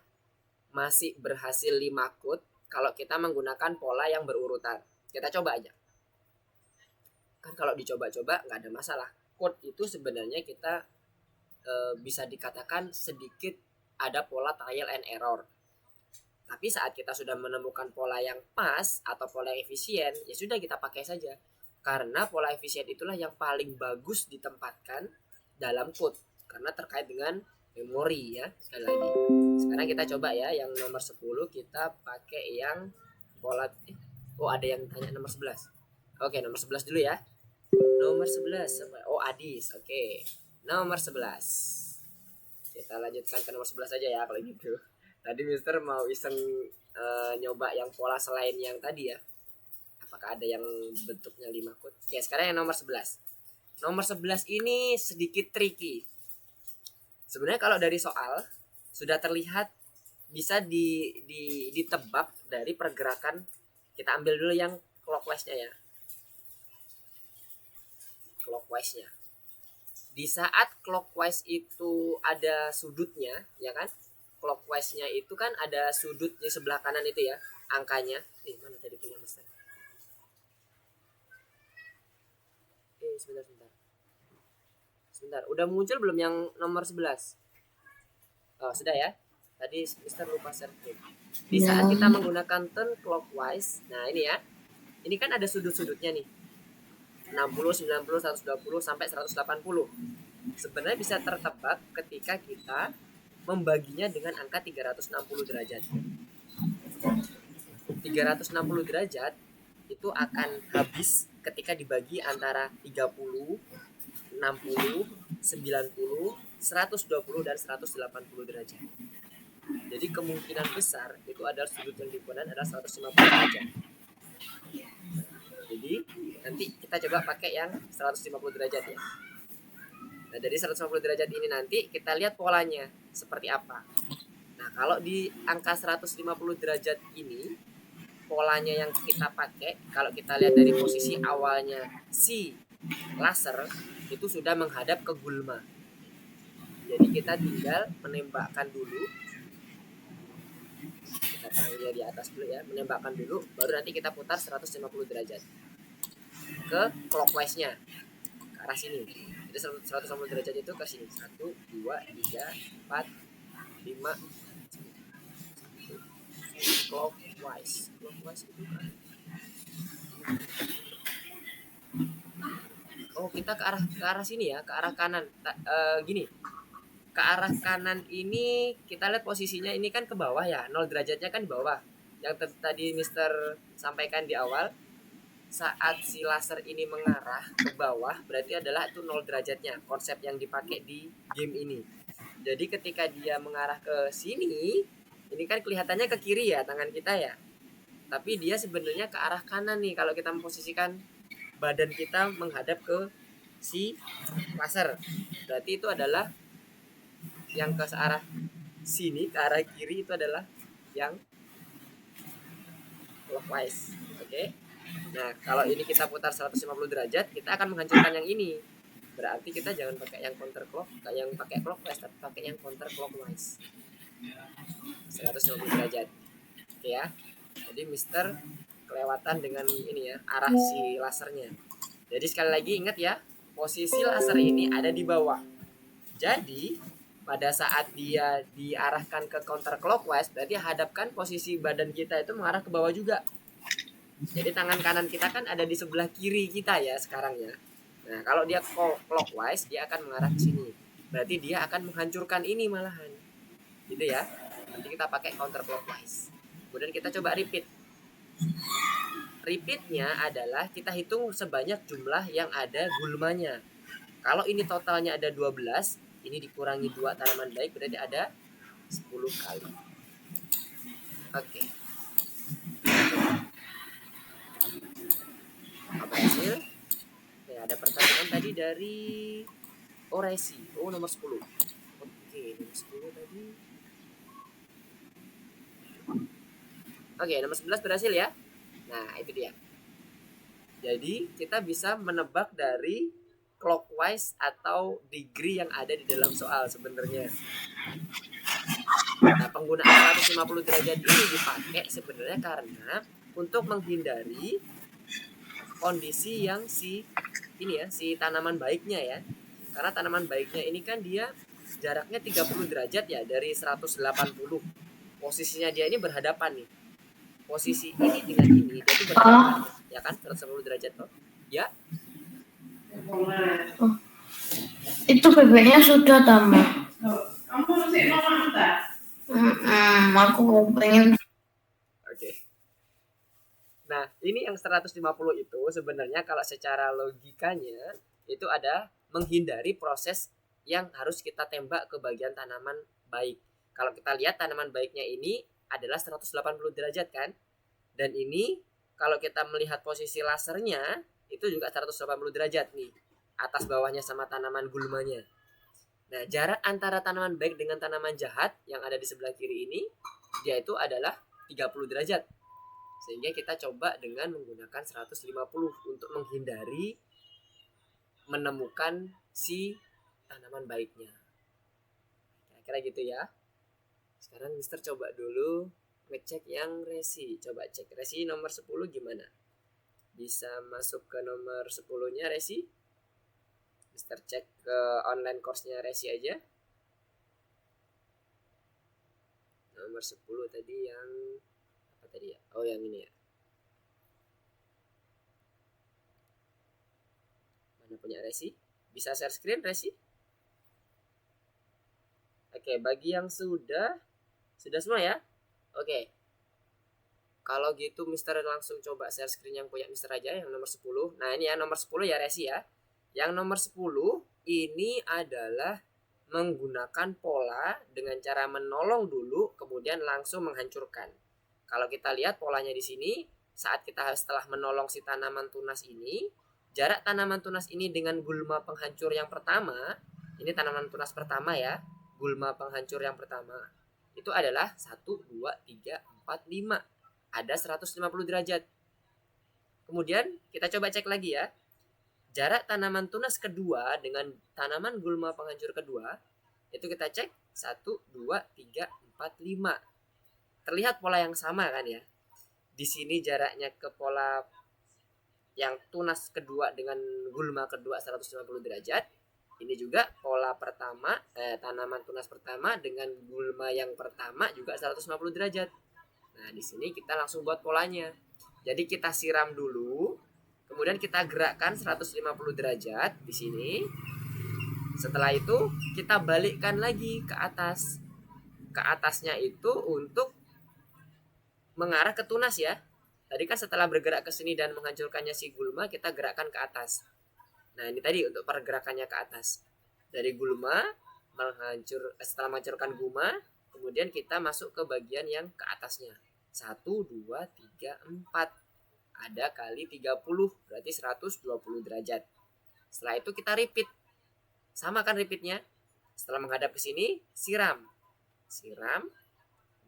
masih berhasil 5 code kalau kita menggunakan pola yang berurutan. Kita coba aja. Kan kalau dicoba-coba nggak ada masalah. Code itu sebenarnya kita bisa dikatakan sedikit ada pola trial and error. Tapi saat kita sudah menemukan pola yang pas atau pola yang efisien, ya sudah kita pakai saja. Karena pola efisien itulah yang paling bagus ditempatkan dalam code. Karena terkait dengan memori ya, sekali lagi. Sekarang kita coba ya, yang nomor 10 kita pakai yang pola... Oh ada yang tanya nomor 11. Oke, nomor 11 dulu ya. Nomor 11. Oh Adis, oke. Nomor 11. Kita lanjutkan ke nomor 11 aja ya kalau gitu. Tadi Mister mau iseng nyoba yang pola selain yang tadi ya. Apakah ada yang bentuknya 5 code? Oke, sekarang yang nomor 11. Nomor 11 ini sedikit tricky. Sebenarnya kalau dari soal sudah terlihat bisa ditebak dari pergerakan. Kita ambil dulu yang clockwise-nya ya. Clockwise-nya. Di saat clockwise itu ada sudutnya, ya kan? Clockwise-nya itu kan ada sudut di sebelah kanan itu ya, angkanya. Mana tadi punya Mister? Sebentar. Udah muncul belum yang nomor 11? Oh, sudah ya. Tadi Mister lupa share. Di saat kita menggunakan turn clockwise, nah ini ya. Ini kan ada sudut-sudutnya nih. 60, 90, 120 sampai 180. Sebenarnya bisa tertebak ketika kita membaginya dengan angka 360 derajat. 360 derajat itu akan habis ketika dibagi antara 30, 60, 90, 120 dan 180 derajat. Jadi kemungkinan besar itu adalah sudut yang digunakan adalah 150 derajat. Jadi nanti kita coba pakai yang 150 derajat ya. Nah dari 150 derajat ini nanti kita lihat polanya seperti apa. Nah kalau di angka 150 derajat ini polanya yang kita pakai, kalau kita lihat dari posisi awalnya si laser itu sudah menghadap ke gulma. Jadi kita tinggal menembakkan dulu. Kita taruhnya di atas dulu ya, menembakkan dulu, baru nanti kita putar 150 derajat ke clockwise-nya ke arah sini. Jadi 150 derajat itu ke sini. 1, 2, 3, 4, 5. Clockwise itu kan. Oh kita ke arah sini ya, ke arah kanan. Gini, ke arah kanan ini kita lihat posisinya ini kan ke bawah ya, 0 derajatnya kan di bawah. Yang tadi Mister sampaikan di awal, saat si laser ini mengarah ke bawah berarti adalah itu 0 derajatnya, konsep yang dipakai di game ini. Jadi ketika dia mengarah ke sini, ini kan kelihatannya ke kiri ya tangan kita ya, tapi dia sebenarnya ke arah kanan nih kalau kita memposisikan badan kita menghadap ke si laser. Berarti itu adalah yang ke arah sini, ke arah kiri itu adalah yang clockwise. Oke. Nah, kalau ini kita putar 150 derajat, kita akan menghancurkan yang ini. Berarti kita jangan pakai yang counter clock, yang pakai clockwise, tapi pakai yang counter clockwise. 150 derajat. Oke ya. Jadi Mister kelewatan dengan ini ya, arah si lasernya. Jadi sekali lagi ingat ya, posisi laser ini ada di bawah. Jadi pada saat dia diarahkan ke counter clockwise, berarti hadapkan posisi badan kita itu mengarah ke bawah juga. Jadi tangan kanan kita kan ada di sebelah kiri kita ya sekarang ya. Nah kalau dia clockwise, dia akan mengarah ke sini. Berarti dia akan menghancurkan ini malahan. Gitu ya. Nanti kita pakai counter clockwise. Kemudian kita coba repeat. Repeatnya adalah kita hitung sebanyak jumlah yang ada gulmanya. Kalau ini totalnya ada 12, ini dikurangi 2 tanaman baik berarti ada 10 kali. Oke. Berhasil. Oke, ada pertanyaan tadi dari Oresi. Oh, nomor 10. Oke, nomor 10 tadi. Oke, nomor 11 berhasil ya. Nah, itu dia. Jadi, kita bisa menebak dari clockwise atau degree yang ada di dalam soal sebenarnya. Nah, penggunaan 150 derajat ini dipakai sebenarnya karena untuk menghindari kondisi yang si tanaman baiknya ya. Karena tanaman baiknya ini kan dia jaraknya 30 derajat ya dari 180. Posisinya dia ini berhadapan nih. Posisi ini dengan ini dia tuh berhadapan ya kan 180 derajat toh. Ya. Itu bebeknya sudah tamat. Kamu masih mau makan? Aku pengen. Oke. Nah, ini yang 150 itu sebenarnya kalau secara logikanya itu ada menghindari proses yang harus kita tembak ke bagian tanaman baik. Kalau kita lihat tanaman baiknya ini adalah 180 derajat kan? Dan ini kalau kita melihat posisi lasernya itu juga 180 derajat nih. Atas bawahnya sama tanaman gulmanya. Nah, jarak antara tanaman baik dengan tanaman jahat yang ada di sebelah kiri ini dia itu adalah 30 derajat. Sehingga kita coba dengan menggunakan 150 untuk menghindari menemukan si tanaman baiknya. Kira-kira gitu ya. Sekarang Mister coba dulu ngecek yang resi. Coba cek resi nomor 10 gimana? Bisa masuk ke nomor 10-nya resi? Mister cek ke online course-nya resi aja. Nomor 10 tadi yang apa tadi ya? Oh, yang ini ya. Mana punya resi? Bisa share screen resi? Oke, bagi yang sudah semua ya? Oke. Kalau gitu Mister langsung coba share screen yang punya Mister aja yang nomor 10. Nah, ini ya nomor 10 ya resi ya. Yang nomor 10 ini adalah menggunakan pola dengan cara menolong dulu kemudian langsung menghancurkan. Kalau kita lihat polanya di sini, saat kita setelah menolong si tanaman tunas ini, jarak tanaman tunas ini dengan gulma penghancur yang pertama, ini tanaman tunas pertama ya, gulma penghancur yang pertama, itu adalah 1, 2, 3, 4, 5. Ada 150 derajat. Kemudian kita coba cek lagi ya. Jarak tanaman tunas kedua dengan tanaman gulma penghancur kedua, itu kita cek 1, 2, 3, 4, 5. Terlihat pola yang sama kan ya. Di sini jaraknya ke pola yang tunas kedua dengan gulma kedua 150 derajat. Ini juga pola pertama, tanaman tunas pertama dengan gulma yang pertama juga 150 derajat. Nah, di sini kita langsung buat polanya. Jadi kita siram dulu, kemudian kita gerakkan 150 derajat di sini. Setelah itu kita balikkan lagi ke atas. Ke atasnya itu untuk mengarah ke tunas ya. Tadi kan setelah bergerak ke sini dan menghancurkannya si gulma, kita gerakkan ke atas. Nah, ini tadi untuk pergerakannya ke atas. Dari gulma setelah menghancurkan gulma, kemudian kita masuk ke bagian yang ke atasnya. 1, 2, 3, 4. Ada kali 30, berarti 120 derajat. Setelah itu kita repeat. Sama kan repeatnya? Setelah menghadap ke sini, siram.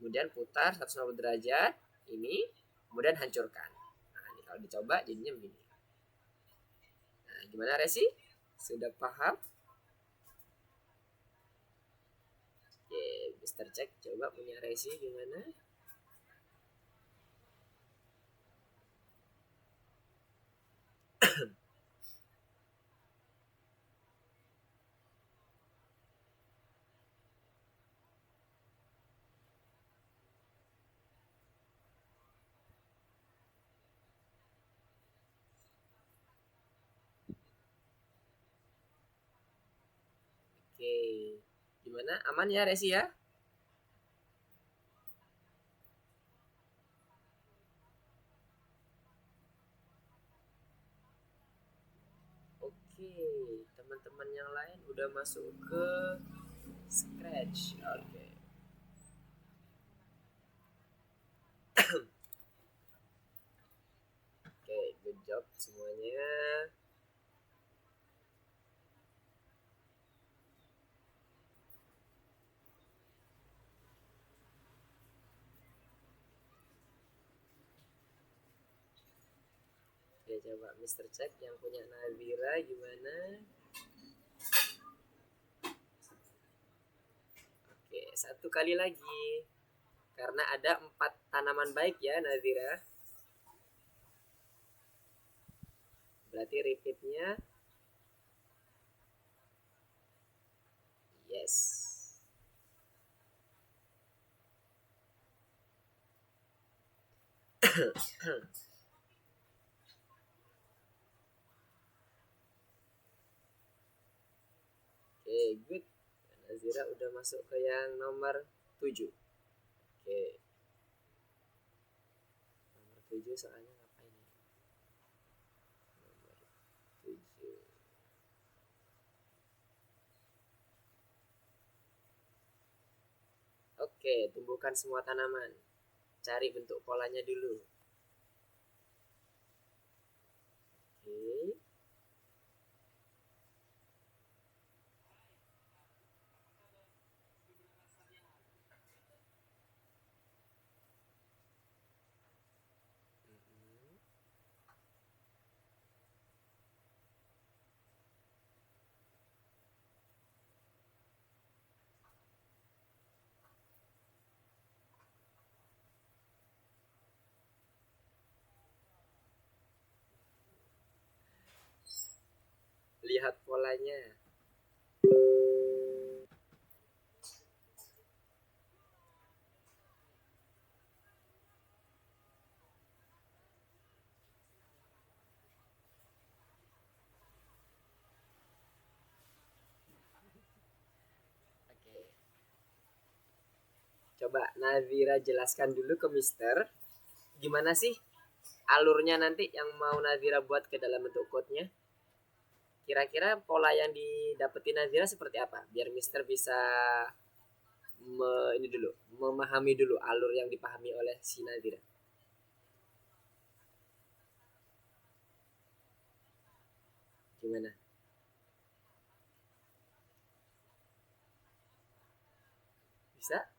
Kemudian putar 150 derajat ini, kemudian hancurkan. Nah, ini kalau dicoba jadinya begini. Nah, gimana resi? Sudah paham? Oke, Mister cek coba punya resi gimana? Oke, gimana? Aman ya resi ya? Oke, teman-teman yang lain udah masuk ke Scratch. Oke. Oke, good job semuanya. Oke, coba Mister cek yang punya Nadira gimana? Oke, satu kali lagi. Karena ada 4 tanaman baik ya Nazira. Berarti repeatnya yes. Oke, good. Nazira udah masuk ke yang nomor 7. Oke. Nomor 7 soalnya ngapain ya? Nomor 7. Oke, tumbuhkan semua tanaman. Cari bentuk polanya dulu. Oke. Lihat polanya. Oke. Coba Nazira jelaskan dulu ke Mister. Gimana sih alurnya nanti yang mau Nazira buat ke dalam bentuk code-nya? Kira-kira pola yang didapetin Nazira seperti apa? Biar Mister bisa ini dulu, memahami dulu alur yang dipahami oleh si Nazira. Gimana? Bisa?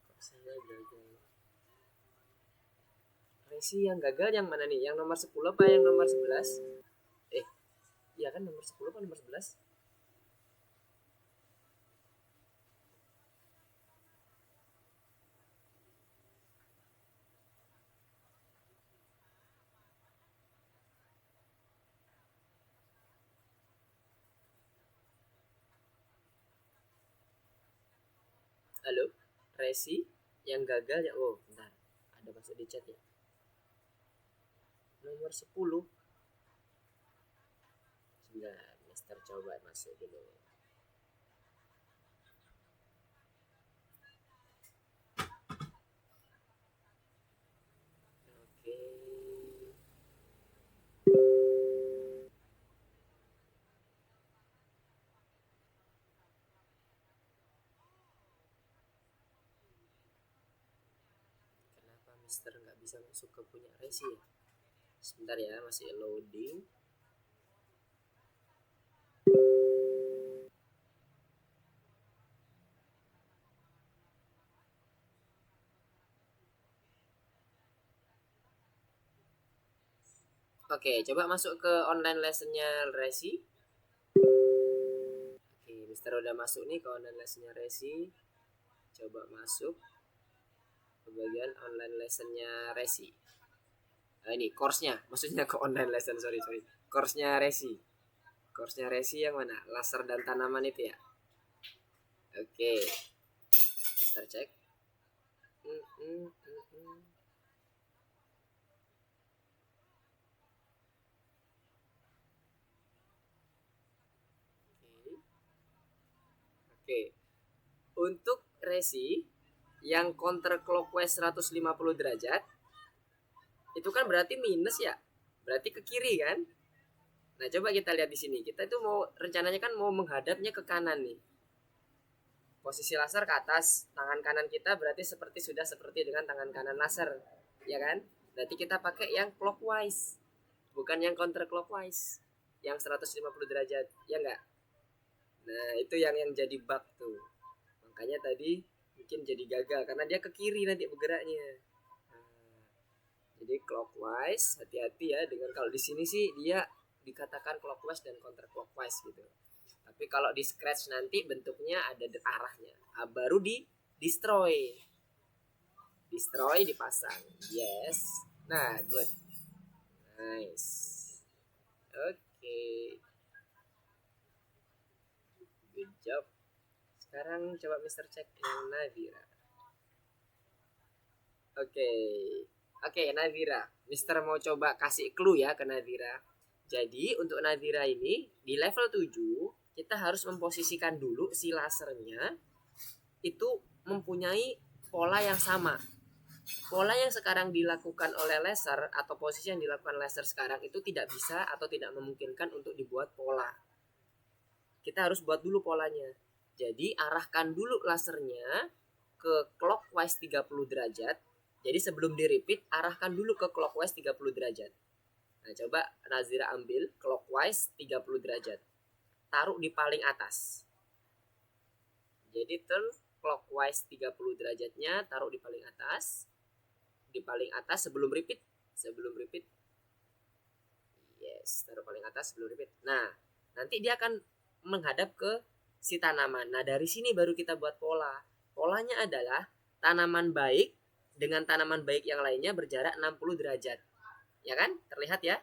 Kok saya gagal? Resi yang gagal yang mana nih? Yang nomor 10 apa yang nomor 11? Iya kan nomor 10 apa nomor 11? Halo? Resi yang gagal ya? Oh, bentar. Ada masuk di chat ya. Nomor 10. Sebentar, Mister coba masuk dulu. Oke. Kenapa Mister nggak bisa masuk ke punya Resi ya? Sebentar ya, masih loading. Oke, coba masuk ke online lessonnya Resi. Oke, Mister udah masuk nih ke online lessonnya Resi. Coba masuk ke bagian online lessonnya Resi. Nah, ini course-nya, maksudnya ke online lesson, sorry. Course-nya Resi. Course-nya Resi yang mana? Laser dan tanaman itu ya? Oke. Mister cek. Oke. Untuk Resi yang counterclockwise 150 derajat itu kan berarti minus ya, berarti ke kiri kan. Nah coba kita lihat di sini, kita itu mau rencananya kan mau menghadapnya ke kanan nih, posisi laser ke atas, tangan kanan kita berarti sudah seperti dengan tangan kanan laser, ya kan? Berarti kita pakai yang clockwise, bukan yang counterclockwise, yang 150 derajat, ya enggak? Nah itu yang jadi bug tuh, makanya tadi mungkin jadi gagal karena dia ke kiri nanti bergeraknya. Jadi clockwise, hati-hati ya dengan kalau di sini sih dia dikatakan clockwise dan counterclockwise gitu. Tapi kalau di Scratch nanti bentuknya ada arahnya. Baru di destroy dipasang. Yes. Nah, good. Nice. Oke. Good job. Sekarang coba Mister cek yang Navira. Oke, Navira. Mister mau coba kasih clue ya ke Navira. Jadi untuk Navira ini di level 7 kita harus memposisikan dulu si lasernya itu mempunyai pola yang sama. Pola yang sekarang dilakukan oleh laser atau posisi yang dilakukan laser sekarang itu tidak bisa atau tidak memungkinkan untuk dibuat pola. Kita harus buat dulu polanya. Jadi arahkan dulu lasernya ke clockwise 30 derajat. Jadi sebelum di repeat, arahkan dulu ke clockwise 30 derajat. Nah, coba Nazira ambil clockwise 30 derajat. Taruh di paling atas. Jadi turn clockwise 30 derajatnya taruh di paling atas. Di paling atas sebelum repeat. Yes, taruh paling atas sebelum repeat. Nah, nanti dia akan menghadap ke si tanaman. Nah, dari sini baru kita buat pola. Polanya adalah tanaman baik dengan tanaman baik yang lainnya berjarak 60 derajat. Ya kan? Terlihat ya?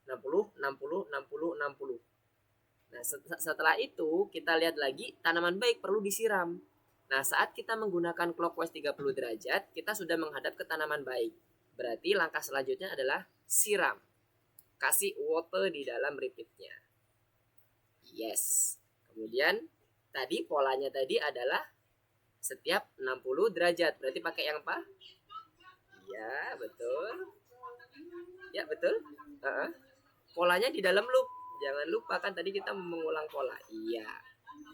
60, 60, 60, 60. Nah, setelah itu kita lihat lagi tanaman baik perlu disiram. Nah, saat kita menggunakan clockwise 30 derajat, kita sudah menghadap ke tanaman baik. Berarti langkah selanjutnya adalah siram. Kasih water di dalam repeatnya. Yes. Kemudian tadi polanya tadi adalah setiap 60 derajat. Berarti pakai yang apa? Ya, betul. Ya, betul. Polanya di dalam loop. Jangan lupa kan tadi kita mengulang pola. Iya.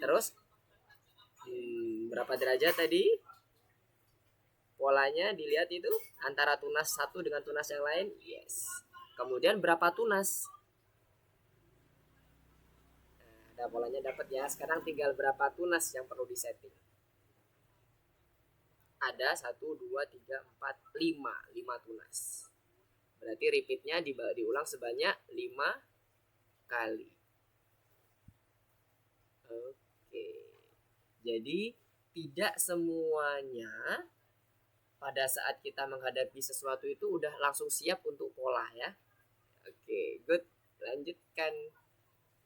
Terus berapa derajat tadi? Polanya dilihat itu antara tunas satu dengan tunas yang lain. Yes. Kemudian berapa tunas? Nah, polanya dapat ya. Sekarang tinggal berapa tunas yang perlu disetting. Ada 1, 2, 3, 4, 5 tunas. Berarti repeatnya diulang sebanyak 5 kali. Oke. Jadi tidak semuanya pada saat kita menghadapi sesuatu itu udah langsung siap untuk pola ya. Oke, good. Lanjutkan.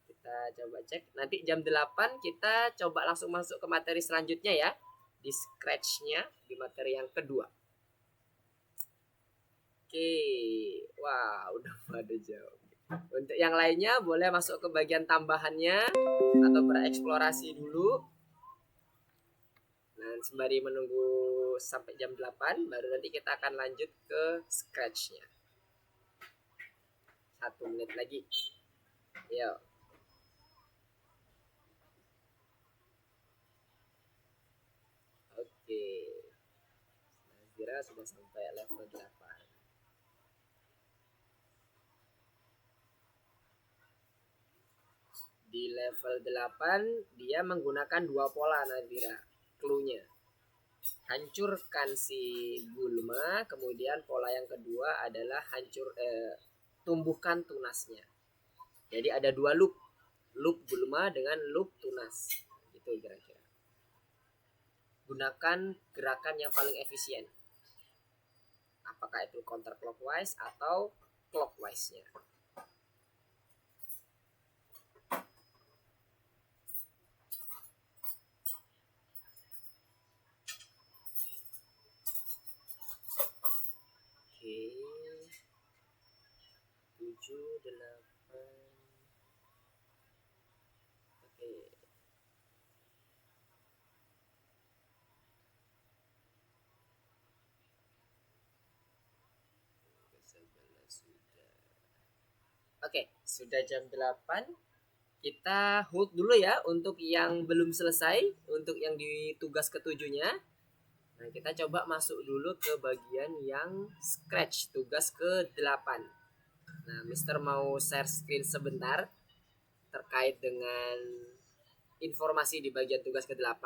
Kita coba cek. Nanti jam 8 kita coba langsung masuk ke materi selanjutnya ya. Di Scratch-nya di materi yang kedua. Oke. Wah, udah pada jawab. Untuk yang lainnya boleh masuk ke bagian tambahannya atau bereksplorasi dulu. Nah, sembari menunggu sampai jam 8 baru nanti kita akan lanjut ke Scratch-nya. 1 menit lagi. Yuk. Oke. Nazira sudah sampai level 8. Di level 8 dia menggunakan 2 pola Nazira. Clue-nya. Hancurkan si gulma, kemudian pola yang kedua adalah tumbuhkan tunasnya. Jadi ada 2 loop. Loop gulma dengan loop tunas. Gitu kira-kira. Gunakan gerakan yang paling efisien. Apakah itu counterclockwise atau clockwise-nya. Oke. 7, 8. Oke. Oke, sudah jam 8. Kita hold dulu ya untuk yang belum selesai, untuk yang di tugas ketujuhnya. Nah, kita coba masuk dulu ke bagian yang Scratch, tugas ke-8. Nah, Mister mau share screen sebentar terkait dengan informasi di bagian tugas ke-8.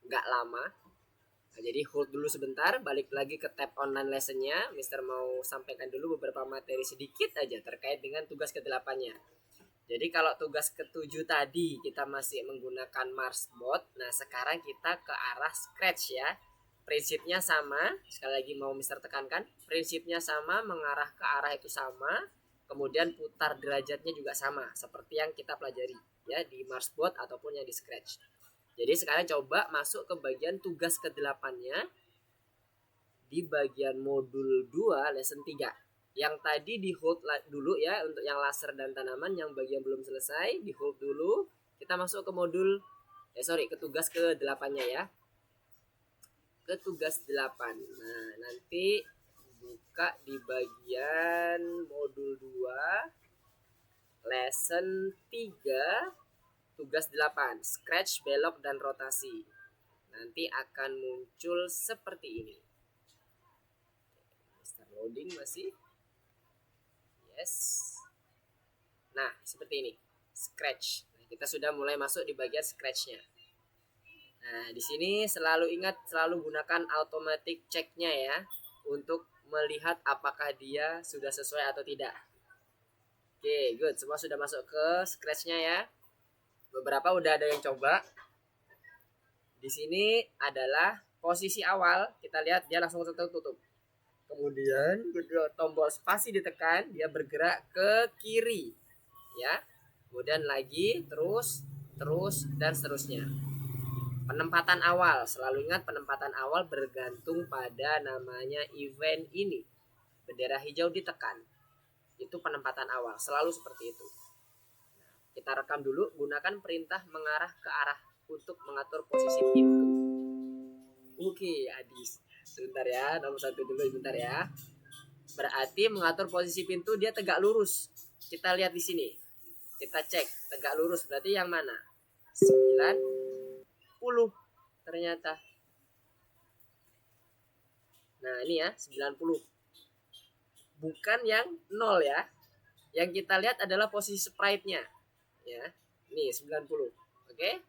Nggak lama. Nah, jadi hold dulu sebentar, balik lagi ke tab online lessonnya. Mister mau sampaikan dulu beberapa materi sedikit aja terkait dengan tugas ke-8-nya. Jadi kalau tugas ke-7 tadi kita masih menggunakan Marsbot, nah sekarang kita ke arah Scratch ya. Prinsipnya sama, sekali lagi mau Mister tekankan, prinsipnya sama, mengarah ke arah itu sama, kemudian putar derajatnya juga sama, seperti yang kita pelajari ya di Marsbot ataupun yang di Scratch. Jadi sekarang coba masuk ke bagian tugas ke-8-nya di bagian modul 2 lesson 3. Yang tadi di hold dulu ya untuk yang laser dan tanaman, yang bagian belum selesai di hold dulu. Kita masuk ke modul ke tugas ke-8-nya ya. Ke tugas 8. Nah, nanti buka di bagian modul 2 lesson 3 tugas 8, scratch, belok dan rotasi. Nanti akan muncul seperti ini. Loading masih. Yes. Nah, seperti ini. Scratch. Nah, kita sudah mulai masuk di bagian scratch-nya. Nah, di sini selalu ingat, selalu gunakan automatic check-nya ya untuk melihat apakah dia sudah sesuai atau tidak. Oke, good. Semua sudah masuk ke scratch-nya ya. Beberapa udah ada yang coba. Di sini adalah posisi awal. Kita lihat dia langsung tutup. Kemudian tombol spasi ditekan, dia bergerak ke kiri ya. Kemudian lagi terus dan seterusnya. Penempatan awal, selalu ingat penempatan awal bergantung pada namanya event ini. Bendera hijau ditekan, itu penempatan awal, selalu seperti itu. Nah, kita rekam dulu, gunakan perintah mengarah ke arah untuk mengatur posisi pintu. Oke, Adis. Sebentar ya, nomor 1 dulu sebentar ya. Berarti mengatur posisi pintu dia tegak lurus. Kita lihat di sini. Kita cek tegak lurus berarti yang mana? 90 ternyata. Nah, ini ya 90. Bukan yang 0 ya. Yang kita lihat adalah posisi sprite-nya. Ya. Ini 90. Oke?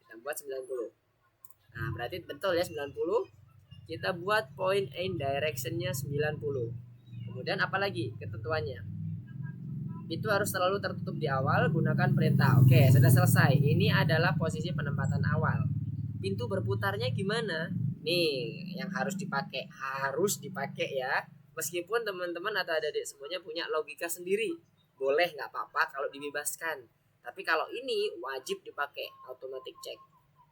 Kita buat 90. Nah, berarti betul ya 90. Kita buat point and direction-nya 90. Kemudian apa lagi ketentuannya? Itu harus selalu tertutup di awal, gunakan perintah. Oke, sudah selesai. Ini adalah posisi penempatan awal. Pintu berputarnya gimana? Nih, yang harus dipakai ya. Meskipun teman-teman atau adik-adik semuanya punya logika sendiri. Boleh, nggak apa-apa kalau dibebaskan. Tapi kalau ini wajib dipakai automatic check.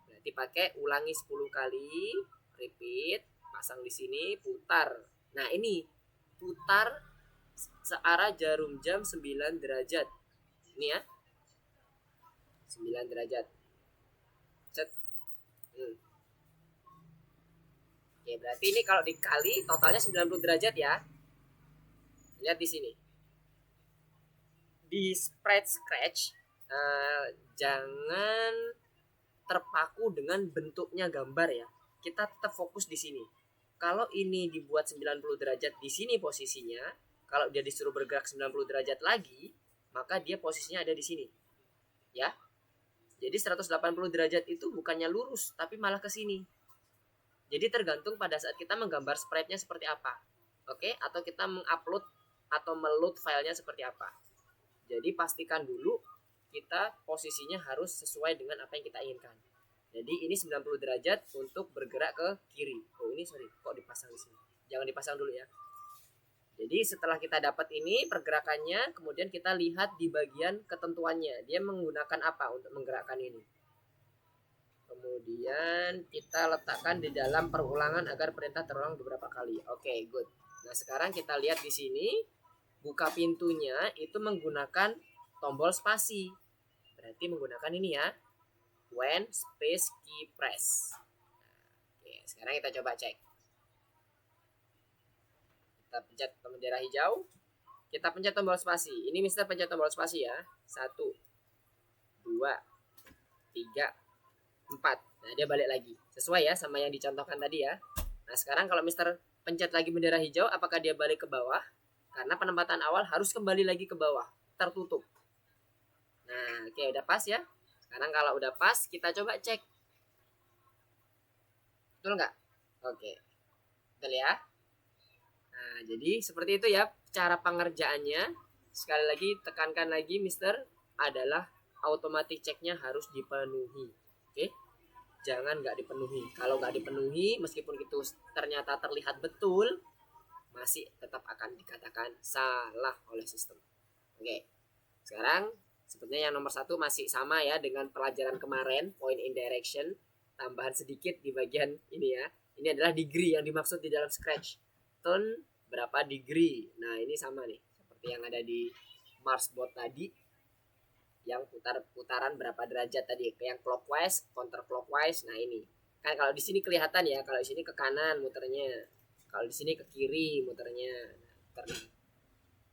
Berarti pakai ulangi 10 kali, repeat, pasang di sini, putar. Nah, ini putar searah jarum jam 9 derajat. Ini ya. 9 derajat. Set. Oke, berarti ini kalau dikali totalnya 90 derajat ya. Lihat di sini. Di spread scratch jangan terpaku dengan bentuknya gambar ya. Kita tetap fokus di sini. Kalau ini dibuat 90 derajat di sini posisinya, kalau dia disuruh bergerak 90 derajat lagi, maka dia posisinya ada di sini. Ya. Jadi 180 derajat itu bukannya lurus, tapi malah ke sini. Jadi tergantung pada saat kita menggambar sprite-nya seperti apa. Oke, atau kita mengupload atau meload filenya seperti apa. Jadi pastikan dulu kita posisinya harus sesuai dengan apa yang kita inginkan. Jadi ini 90 derajat untuk bergerak ke kiri. Oh, ini sorry, kok dipasang di sini. Jangan dipasang dulu ya. Jadi setelah kita dapat ini pergerakannya, kemudian kita lihat di bagian ketentuannya. Dia menggunakan apa untuk menggerakkan ini. Kemudian kita letakkan di dalam perulangan agar perintah terulang beberapa kali. Oke, good. Nah, sekarang kita lihat di sini buka pintunya itu menggunakan tombol spasi. Berarti menggunakan ini ya. When space key press. Oke, sekarang kita coba cek. Kita pencet bendera hijau. Kita pencet tombol spasi. Ini Mister pencet tombol spasi ya. 1, 2, 3, 4. Nah, dia balik lagi. Sesuai ya sama yang dicontohkan tadi ya. Nah, sekarang kalau Mister pencet lagi bendera hijau, apakah dia balik ke bawah? Karena penempatan awal harus kembali lagi ke bawah. Tertutup. Nah, oke, udah pas ya. Sekarang kalau udah pas, kita coba cek. Betul nggak? Oke, betul ya. Nah, jadi seperti itu ya cara pengerjaannya. Sekali lagi tekankan lagi Mister adalah automatic checknya harus dipenuhi. Oke, jangan nggak dipenuhi. Kalau nggak dipenuhi, meskipun itu ternyata terlihat betul, masih tetap akan dikatakan salah oleh sistem. Oke, sekarang sepertinya yang nomor 1 masih sama ya dengan pelajaran kemarin, point in direction. Tambahan sedikit di bagian ini ya. Ini adalah degree yang dimaksud di dalam Scratch. Turn berapa degree. Nah, ini sama nih. Seperti yang ada di Marsbot tadi. Yang putaran berapa derajat tadi. Yang clockwise, counter clockwise. Nah, ini. Kan kalau di sini kelihatan ya. Kalau di sini ke kanan muternya. Kalau di sini ke kiri muternya. Nah,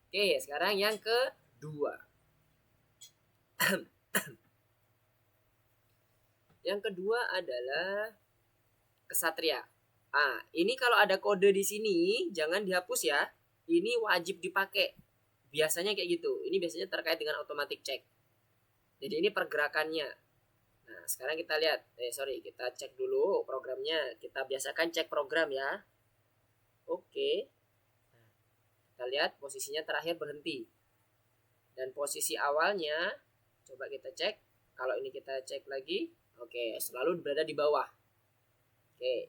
oke, sekarang yang kedua. Yang kedua adalah kesatria. Ah, ini kalau ada kode di sini jangan dihapus ya. Ini wajib dipakai. Biasanya kayak gitu. Ini biasanya terkait dengan automatic check. Jadi ini pergerakannya. Nah, sekarang kita lihat. Kita cek dulu programnya. Kita biasakan cek program ya. Oke. Kita lihat posisinya terakhir berhenti. Dan posisi awalnya coba kita cek. Kalau ini kita cek lagi. Oke, selalu berada di bawah. Oke.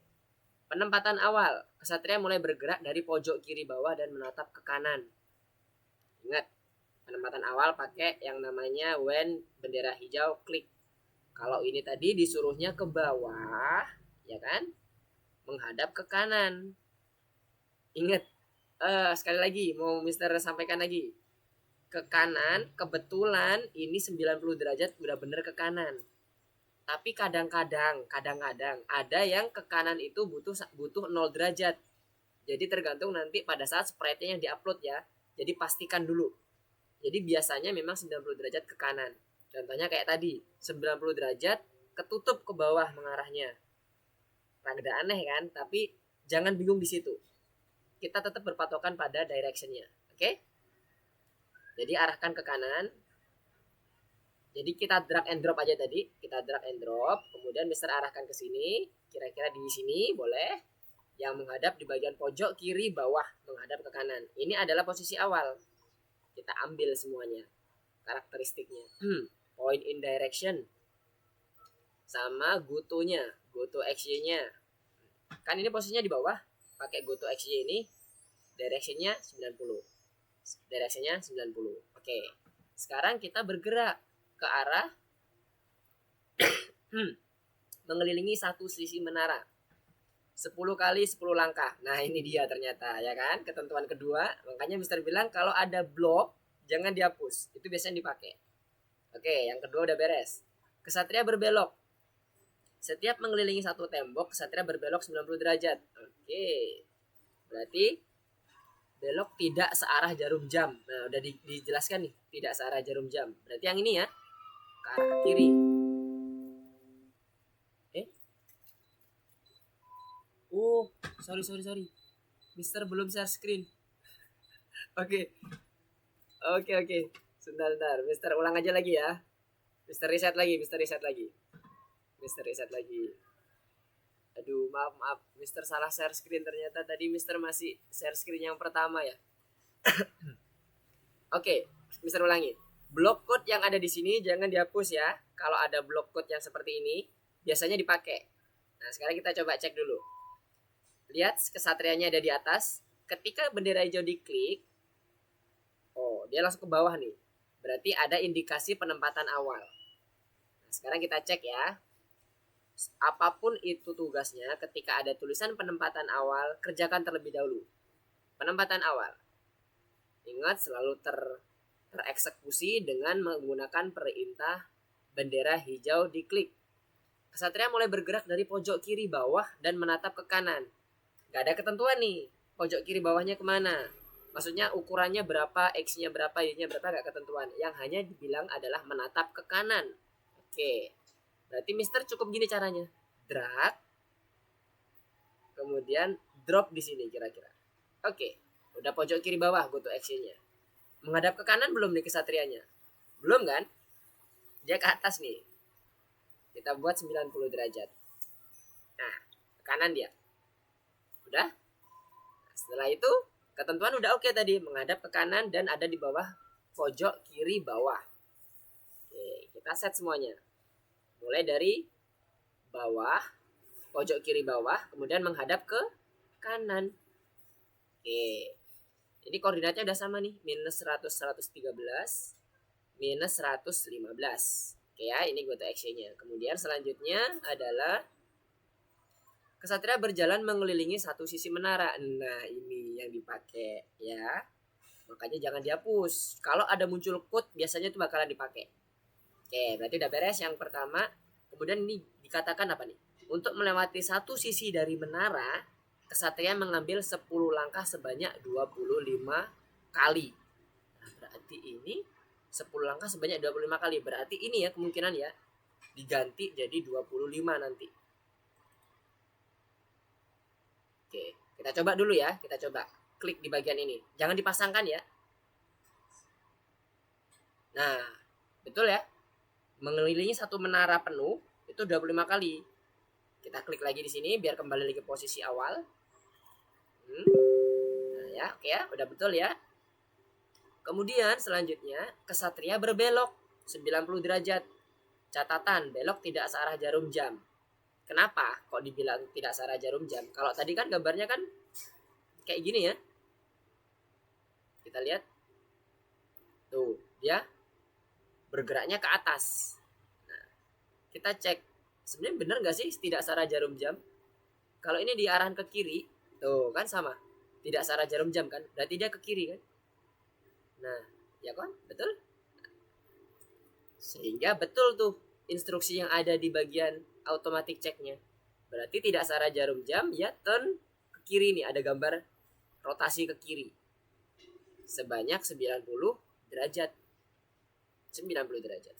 Penempatan awal. Kesatria mulai bergerak dari pojok kiri bawah dan menatap ke kanan. Ingat, penempatan awal pakai yang namanya when bendera hijau klik. Kalau ini tadi disuruhnya ke bawah, ya kan? Menghadap ke kanan. Ingat, sekali lagi mau Mister sampaikan lagi. Ke kanan, kebetulan ini 90 derajat udah bener ke kanan. Tapi kadang-kadang ada yang ke kanan itu butuh 0 derajat. Jadi tergantung nanti pada saat sprite-nya yang diupload ya. Jadi pastikan dulu. Jadi biasanya memang 90 derajat ke kanan. Contohnya kayak tadi, 90 derajat ketutup ke bawah mengarahnya. Rada aneh kan, tapi jangan bingung di situ. Kita tetap berpatokan pada direction-nya. Oke? Jadi arahkan ke kanan. Jadi kita drag and drop aja tadi, kita drag and drop, kemudian Mister arahkan ke sini, kira-kira di sini boleh, yang menghadap di bagian pojok kiri bawah menghadap ke kanan. Ini adalah posisi awal. Kita ambil semuanya karakteristiknya. Point in direction sama go to-nya, go to XY-nya. Kan ini posisinya di bawah, pakai go to XY ini direction-nya 90. Direction-nya 90. Oke. Sekarang kita bergerak ke arah mengelilingi satu sisi menara 10 kali 10 langkah. Nah ini dia ternyata ya kan ketentuan kedua. Makanya Mister bilang kalau ada blok jangan dihapus. Itu biasanya dipakai. Oke, yang kedua udah beres. Kesatria berbelok. Setiap mengelilingi satu tembok kesatria berbelok 90 derajat. Oke. Berarti belok tidak searah jarum jam. Nah udah dijelaskan nih, tidak searah jarum jam. Berarti yang ini ya, ke arah kiri. Sorry. Mister belum share screen. Oke. Sebentar. Mister ulang aja lagi ya. Mister reset lagi. Aduh, maaf. Mister salah share screen ternyata. Tadi Mister masih share screen yang pertama ya. Oke, Mister ulangi. Block code yang ada di sini jangan dihapus ya. Kalau ada block code yang seperti ini, biasanya dipakai. Nah, sekarang kita coba cek dulu. Lihat kesatrianya ada di atas. Ketika bendera hijau diklik, dia langsung ke bawah nih. Berarti ada indikasi penempatan awal. Nah, sekarang kita cek ya. Apapun itu tugasnya, ketika ada tulisan penempatan awal, kerjakan terlebih dahulu. Penempatan awal. Ingat selalu tereksekusi dengan menggunakan perintah bendera hijau diklik. Kesatria mulai bergerak dari pojok kiri bawah dan menatap ke kanan. Gak ada ketentuan nih, pojok kiri bawahnya kemana. Maksudnya ukurannya berapa, X-nya berapa, Y-nya berapa, gak ketentuan. Yang hanya dibilang adalah menatap ke kanan. Oke, berarti Mister cukup gini caranya. Drag, kemudian drop di sini kira-kira. Oke, udah pojok kiri bawah, go to action-nya. Menghadap ke kanan belum nih kesatrianya? Belum kan? Dia ke atas nih. Kita buat 90 derajat. Nah, ke kanan dia. Udah? Nah, setelah itu ketentuan udah oke tadi, menghadap ke kanan dan ada di bawah pojok kiri bawah. Oke, kita set semuanya. Mulai dari bawah, pojok kiri bawah, kemudian menghadap ke kanan. Oke. Jadi koordinatnya udah sama nih, minus 100, 113, minus 115. Oke ya, ini go to action-nya. Kemudian selanjutnya adalah kesatria berjalan mengelilingi satu sisi menara. Nah, ini yang dipakai ya. Makanya jangan dihapus. Kalau ada muncul code, biasanya itu bakalan dipakai. Oke, berarti udah beres yang pertama. Kemudian ini dikatakan apa nih? Untuk melewati satu sisi dari menara, kesatria mengambil 10 langkah sebanyak 25 kali. Nah, berarti ini 10 langkah sebanyak 25 kali. Berarti ini ya kemungkinan ya diganti jadi 25 nanti. Oke, kita coba dulu ya. Kita coba klik di bagian ini. Jangan dipasangkan ya. Nah, betul ya. Mengelilingi satu menara penuh itu 25 kali. Kita klik lagi di sini biar kembali lagi ke posisi awal. Nah ya, oke ya, udah betul ya. Kemudian selanjutnya kesatria berbelok 90 derajat. Catatan, belok tidak searah jarum jam. Kenapa kok dibilang tidak searah jarum jam? Kalau tadi kan gambarnya kan kayak gini ya. Kita lihat. Tuh, dia bergeraknya ke atas. Nah, kita cek. Sebenarnya benar nggak sih tidak searah jarum jam? Kalau ini diarahkan ke kiri, tuh kan sama. Tidak searah jarum jam kan? Berarti dia ke kiri kan? Nah, ya kan? Betul? Sehingga betul tuh instruksi yang ada di bagian automatic checknya. Berarti tidak searah jarum jam, ya turn ke kiri nih. Ada gambar rotasi ke kiri. Sebanyak 90 derajat. 90 derajat.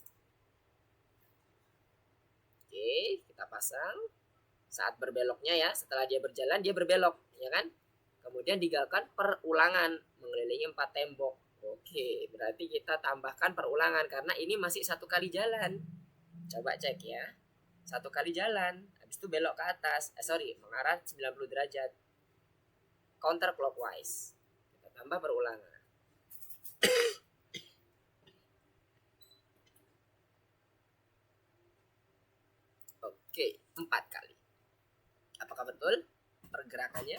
Oke, kita pasang. Saat berbeloknya ya, setelah dia berjalan, dia berbelok, ya kan? Kemudian digagalkan perulangan mengelilingi 4 tembok. Oke, berarti kita tambahkan perulangan karena ini masih satu kali jalan. Coba cek ya. Satu kali jalan, habis itu belok ke atas. Mengarah 90 derajat. Counter clockwise. Kita tambah perulangan. Oke, 4 kali. Apakah betul pergerakannya?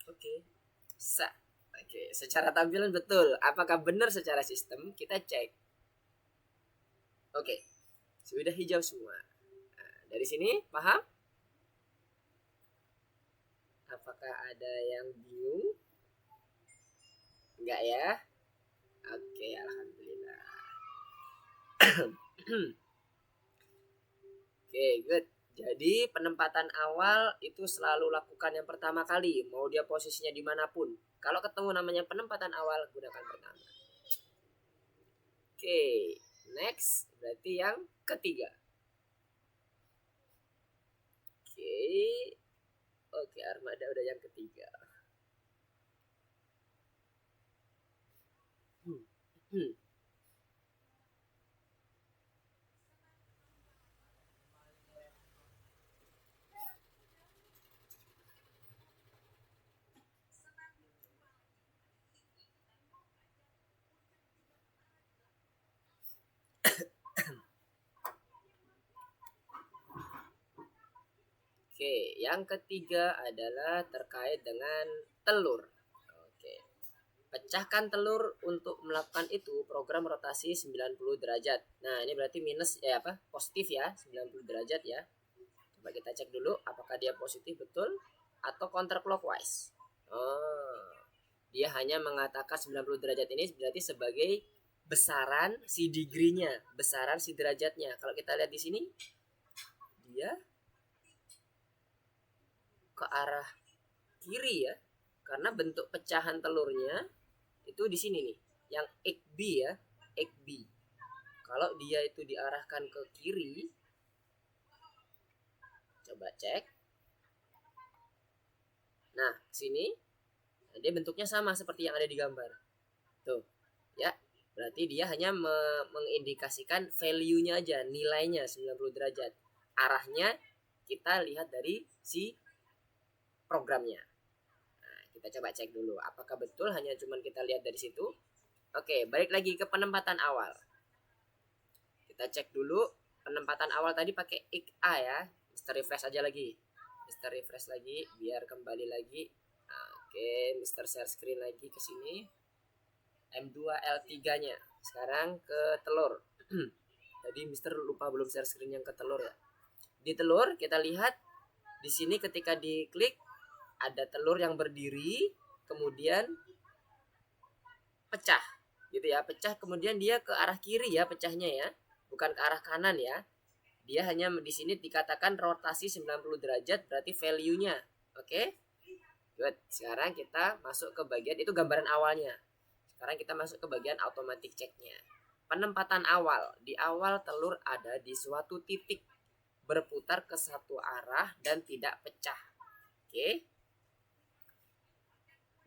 Oke. Oke, secara tampilan betul. Apakah benar secara sistem? Kita cek. Oke. Sudah hijau semua. Nah, dari sini paham? Apakah ada yang bingung? Enggak ya? Oke, alhamdulillah. Oke, good. Jadi penempatan awal itu selalu lakukan yang pertama kali, mau dia posisinya dimanapun. Kalau ketemu namanya penempatan awal, gunakan pertama. Oke, next berarti yang ketiga. Oke, armada udah yang ketiga. Oke, yang ketiga adalah terkait dengan telur. Oke. Pecahkan telur untuk melakukan itu program rotasi 90 derajat. Nah, ini berarti positif ya, 90 derajat ya. Coba kita cek dulu apakah dia positif betul atau counterclockwise. Dia hanya mengatakan 90 derajat ini berarti sebagai besaran si degree-nya, besaran si derajatnya. Kalau kita lihat di sini dia ke arah kiri ya, karena bentuk pecahan telurnya itu di sini nih, yang egg B ya, egg B. Kalau dia itu diarahkan ke kiri, coba cek. Nah, sini dia bentuknya sama seperti yang ada di gambar. Tuh, ya. Berarti dia hanya mengindikasikan value-nya aja, nilainya 90 derajat. Arahnya kita lihat dari si programnya. Nah, kita coba cek dulu apakah betul hanya cuman kita lihat dari situ. Oke, balik lagi ke penempatan awal. Kita cek dulu penempatan awal tadi pakai IK-A ya. Mister refresh aja lagi. Mister refresh lagi biar kembali lagi. Oke, Mister share screen lagi ke sini. M2L3-nya. Sekarang ke telur. Tadi Mister lupa belum share screen yang ke telur ya. Di telur kita lihat di sini ketika diklik ada telur yang berdiri, kemudian pecah, gitu ya, pecah kemudian dia ke arah kiri ya pecahnya ya, bukan ke arah kanan ya. Dia hanya di sini dikatakan rotasi 90 derajat berarti value-nya. Oke. Good. Sekarang kita masuk ke bagian itu gambaran awalnya. Sekarang kita masuk ke bagian automatic check-nya. Penempatan awal. Di awal telur ada di suatu titik, berputar ke satu arah dan tidak pecah. Oke.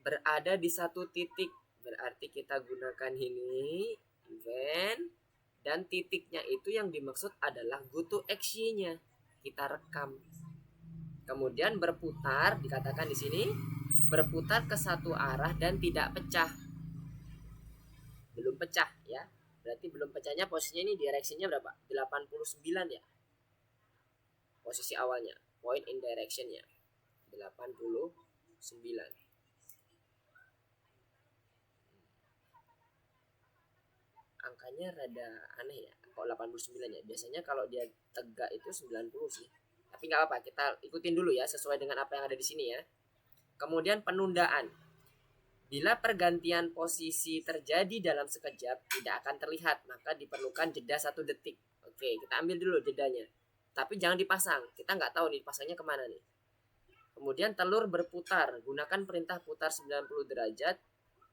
Berada di satu titik, berarti kita gunakan ini event, dan titiknya itu yang dimaksud adalah go to action-nya. Kita rekam. Kemudian berputar, dikatakan di sini berputar ke satu arah dan tidak pecah. Belum pecah ya. Berarti belum pecahnya posisinya ini direction-nya berapa? 89 ya. Posisi awalnya, point in direction-nya 89. Angkanya rada aneh ya, kok 89 ya. Biasanya kalau dia tegak itu 90 sih. Tapi nggak apa-apa, kita ikutin dulu ya sesuai dengan apa yang ada di sini ya. Kemudian penundaan. Bila pergantian posisi terjadi dalam sekejap tidak akan terlihat, maka diperlukan jeda 1 detik. Oke, kita ambil dulu jedanya. Tapi jangan dipasang, kita nggak tahu nih pasangnya kemana nih. Kemudian telur berputar, gunakan perintah putar 90 derajat,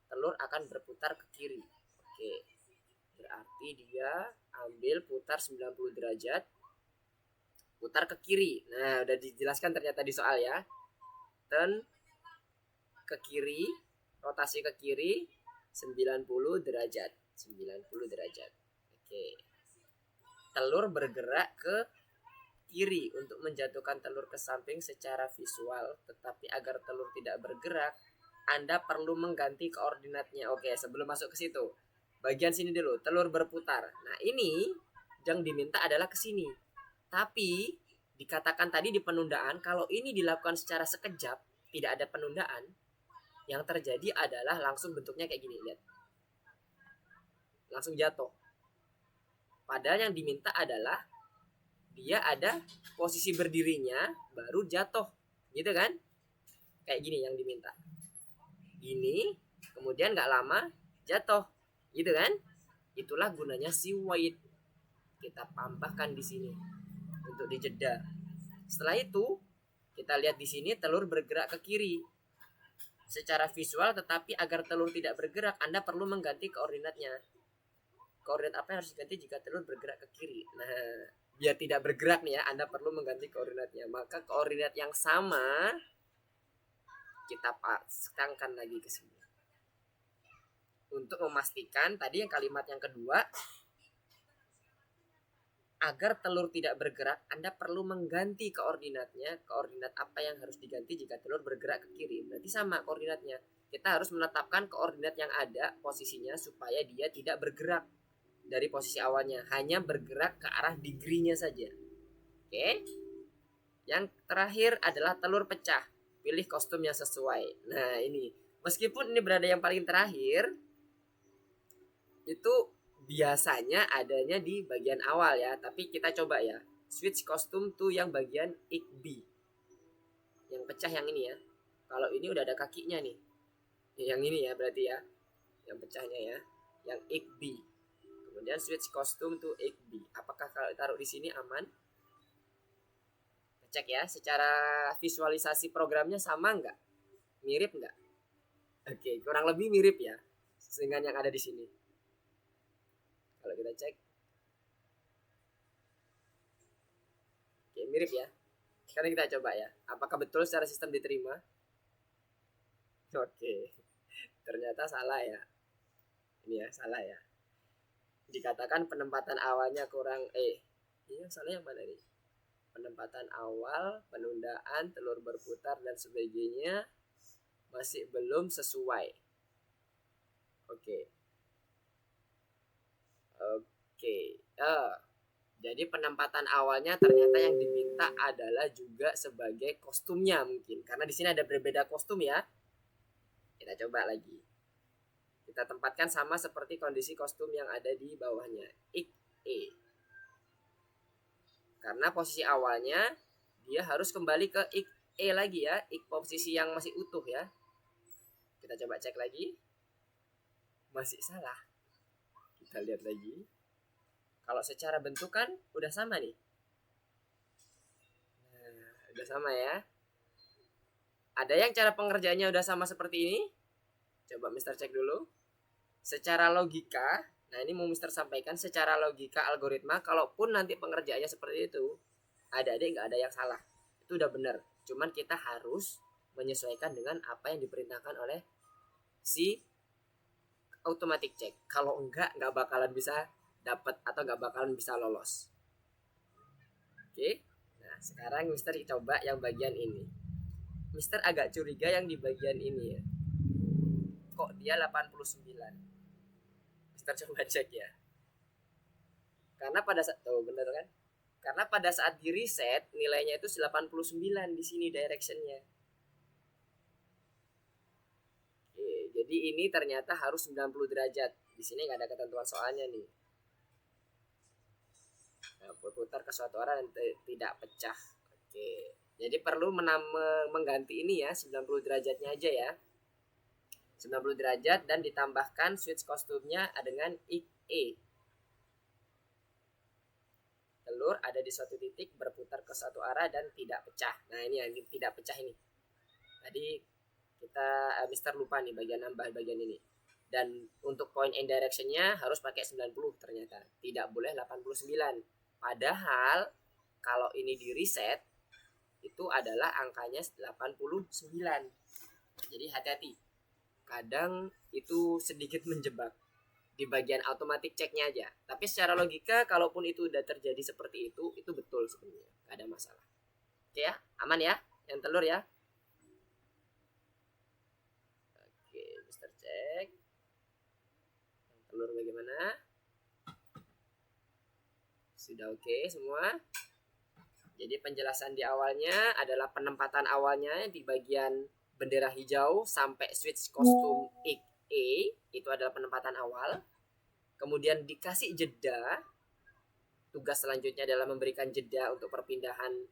telur akan berputar ke kiri. Oke, berarti dia ambil putar 90 derajat, putar ke kiri. Nah, udah dijelaskan ternyata di soal ya. Turn ke kiri, rotasi ke kiri 90 derajat. 90 derajat. Oke. Telur bergerak ke kiri untuk menjatuhkan telur ke samping secara visual, tetapi agar telur tidak bergerak, Anda perlu mengganti koordinatnya. Oke, sebelum masuk ke situ, bagian sini dulu, telur berputar. Nah, ini yang diminta adalah ke sini. Tapi dikatakan tadi di penundaan, kalau ini dilakukan secara sekejap, tidak ada penundaan, yang terjadi adalah langsung bentuknya kayak gini, lihat. Langsung jatuh. Padahal yang diminta adalah dia ada posisi berdirinya baru jatuh, gitu kan? Kayak gini yang diminta. Ini kemudian nggak lama jatuh, gitu kan? Itulah gunanya si wait. Kita tambahkan di sini untuk dijeda. Setelah itu kita lihat di sini telur bergerak ke kiri secara visual, tetapi agar telur tidak bergerak Anda perlu mengganti koordinatnya. Koordinat apa yang harus diganti jika telur bergerak ke kiri? Nah, biar tidak bergerak nih ya, Anda perlu mengganti koordinatnya. Maka koordinat yang sama kita pasangkan lagi ke sini. Untuk memastikan tadi yang kalimat yang kedua, agar telur tidak bergerak, Anda perlu mengganti koordinatnya. Koordinat apa yang harus diganti jika telur bergerak ke kiri? Berarti sama koordinatnya. Kita harus menetapkan koordinat yang ada posisinya supaya dia tidak bergerak dari posisi awalnya, hanya bergerak ke arah degree-nya saja. Oke. Yang terakhir adalah telur pecah. Pilih kostum yang sesuai. Nah, ini meskipun ini berada yang paling terakhir, itu biasanya adanya di bagian awal ya, tapi kita coba ya. Switch kostum to yang bagian IKB. Yang pecah yang ini ya. Kalau ini udah ada kakinya nih. Yang ini ya berarti ya. Yang pecahnya ya. Yang IKB. Kemudian switch kostum to IKB. Apakah kalau taruh di sini aman? Cek ya, secara visualisasi programnya sama nggak? Mirip nggak? Oke, kurang lebih mirip ya dengan yang ada di sini. Kalau kita cek, oke, mirip ya. Sekarang kita coba ya, apakah betul secara sistem diterima? Oke, ternyata salah ya. Ini ya, salah ya. Dikatakan penempatan awalnya kurang. Ini yang salah yang mana nih? penempatan awal, penundaan, telur berputar dan sebagainya masih belum sesuai. Oke. Jadi penempatan awalnya ternyata yang diminta adalah juga sebagai kostumnya mungkin. Karena di sini ada berbeda kostum ya. Kita coba lagi. Kita tempatkan sama seperti kondisi kostum yang ada di bawahnya. Ik E. Karena posisi awalnya dia harus kembali ke ik E lagi ya. Ik posisi yang masih utuh ya. Kita coba cek lagi. Masih salah. Kita lihat lagi. Kalau secara bentukan udah sama nih. Nah, udah sama ya. Ada yang cara pengerjaannya udah sama seperti ini? Coba Mister cek dulu. Secara logika, nah ini mau Mister sampaikan secara logika algoritma, kalaupun nanti pengerjaannya seperti itu, adik-adik nggak ada yang salah. Itu udah benar. Cuman kita harus menyesuaikan dengan apa yang diperintahkan oleh si automatic check. Kalau nggak bakalan bisa dapat atau nggak bakalan bisa lolos. Oke. Nah, sekarang Mister coba yang bagian ini. Mister agak curiga yang di bagian ini ya. Kok dia 89? Mister coba cek ya. Karena pada saat bener kan? Karena pada saat di reset nilainya itu 89 di sini directionnya. Oke, jadi ini ternyata harus 90 derajat. Di sini nggak ada ketentuan soalnya nih. Nah, berputar ke suatu arah dan tidak pecah. Oke. Jadi perlu mengganti ini ya 90 derajatnya aja ya. 90 derajat dan ditambahkan switch kostumnya dengan E. Telur ada di suatu titik berputar ke suatu arah dan tidak pecah. Nah ini yang tidak pecah ini. Tadi kita Mister lupa nih bagian nambah bagian ini. Dan untuk point and directionnya harus pakai 90 ternyata. Tidak boleh 89. Padahal kalau ini di reset itu adalah angkanya 89. Jadi hati-hati. Kadang itu sedikit menjebak di bagian automatic checknya aja. Tapi secara logika kalaupun itu udah terjadi seperti itu betul sebenarnya, gak ada masalah. Oke ya, aman ya, yang telur ya. Oke, Mister cek. Yang telur bagaimana? Sudah oke semua. Jadi penjelasan di awalnya adalah penempatan awalnya di bagian bendera hijau sampai switch kostum E itu adalah penempatan awal. Kemudian dikasih jeda. Tugas selanjutnya adalah memberikan jeda untuk perpindahan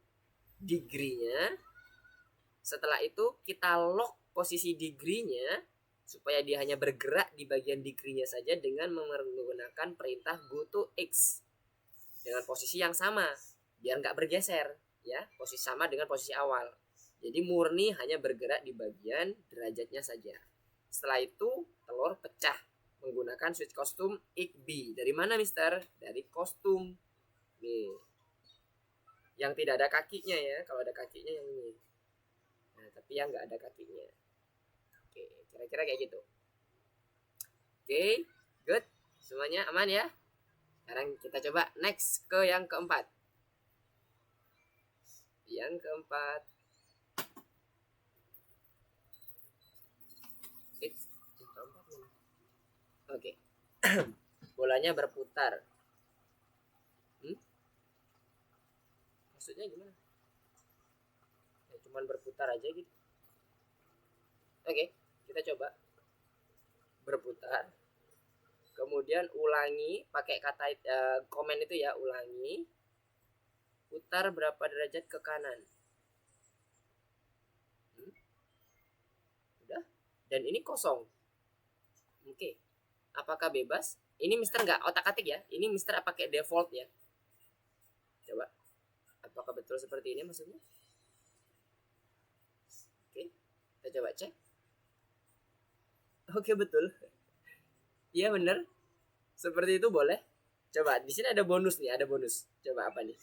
degree-nya. Setelah itu kita lock posisi degree-nya supaya dia hanya bergerak di bagian degree-nya saja dengan menggunakan perintah go to X dengan posisi yang sama biar nggak bergeser ya, posisi sama dengan posisi awal. Jadi murni hanya bergerak di bagian derajatnya saja. Setelah itu telur pecah menggunakan switch kostum IKB. Dari mana Mister? Dari kostum. Nih. Yang tidak ada kakinya ya. Kalau ada kakinya yang ini. Nah, tapi yang nggak ada kakinya. Oke, kira-kira kayak gitu. Oke, good. Semuanya aman ya? Sekarang kita coba next ke yang keempat. Yang keempat. Oke. Bolanya berputar. Maksudnya gimana? Ya, cuman berputar aja gitu. Oke, kita coba berputar. Kemudian ulangi pakai kata komen itu ya, ulangi. Putar berapa derajat ke kanan? Udah. Dan ini kosong. Oke. Apakah bebas? Ini Mister nggak otak-atik ya. Ini Mister pakai default ya. Coba. Apakah betul seperti ini maksudnya? Oke. Kita coba cek. Oke, betul. Iya bener. Seperti itu boleh. Coba. Di sini ada bonus nih. Ada bonus. Coba apa nih?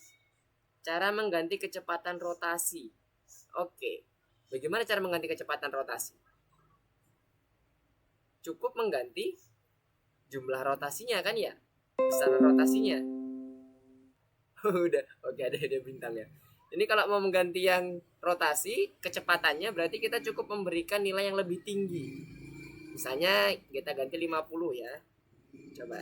Cara mengganti kecepatan rotasi. Oke. Bagaimana cara mengganti kecepatan rotasi? Cukup mengganti jumlah rotasinya kan ya, besar rotasinya. Udah, oke ada bintangnya. Ini kalau mau mengganti yang rotasi, kecepatannya berarti kita cukup memberikan nilai yang lebih tinggi. Misalnya kita ganti 50 ya. Coba.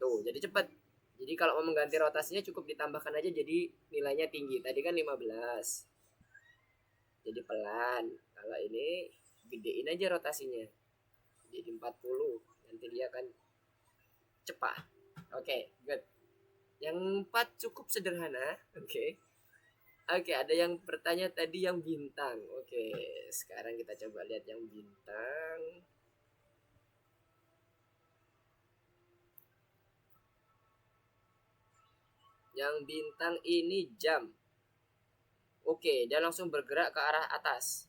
Tuh, jadi cepat. Jadi kalau mau mengganti rotasinya cukup ditambahkan aja jadi nilainya tinggi. Tadi kan 15. Jadi pelan. Kalau ini gedein aja rotasinya. Jadi 40. Nanti dia akan cepat. Oke, good. Yang 4 cukup sederhana. Oke. Oke, ada yang bertanya tadi yang bintang. Oke, sekarang kita coba lihat yang bintang. Yang bintang ini jam. Oke, dia langsung bergerak ke arah atas.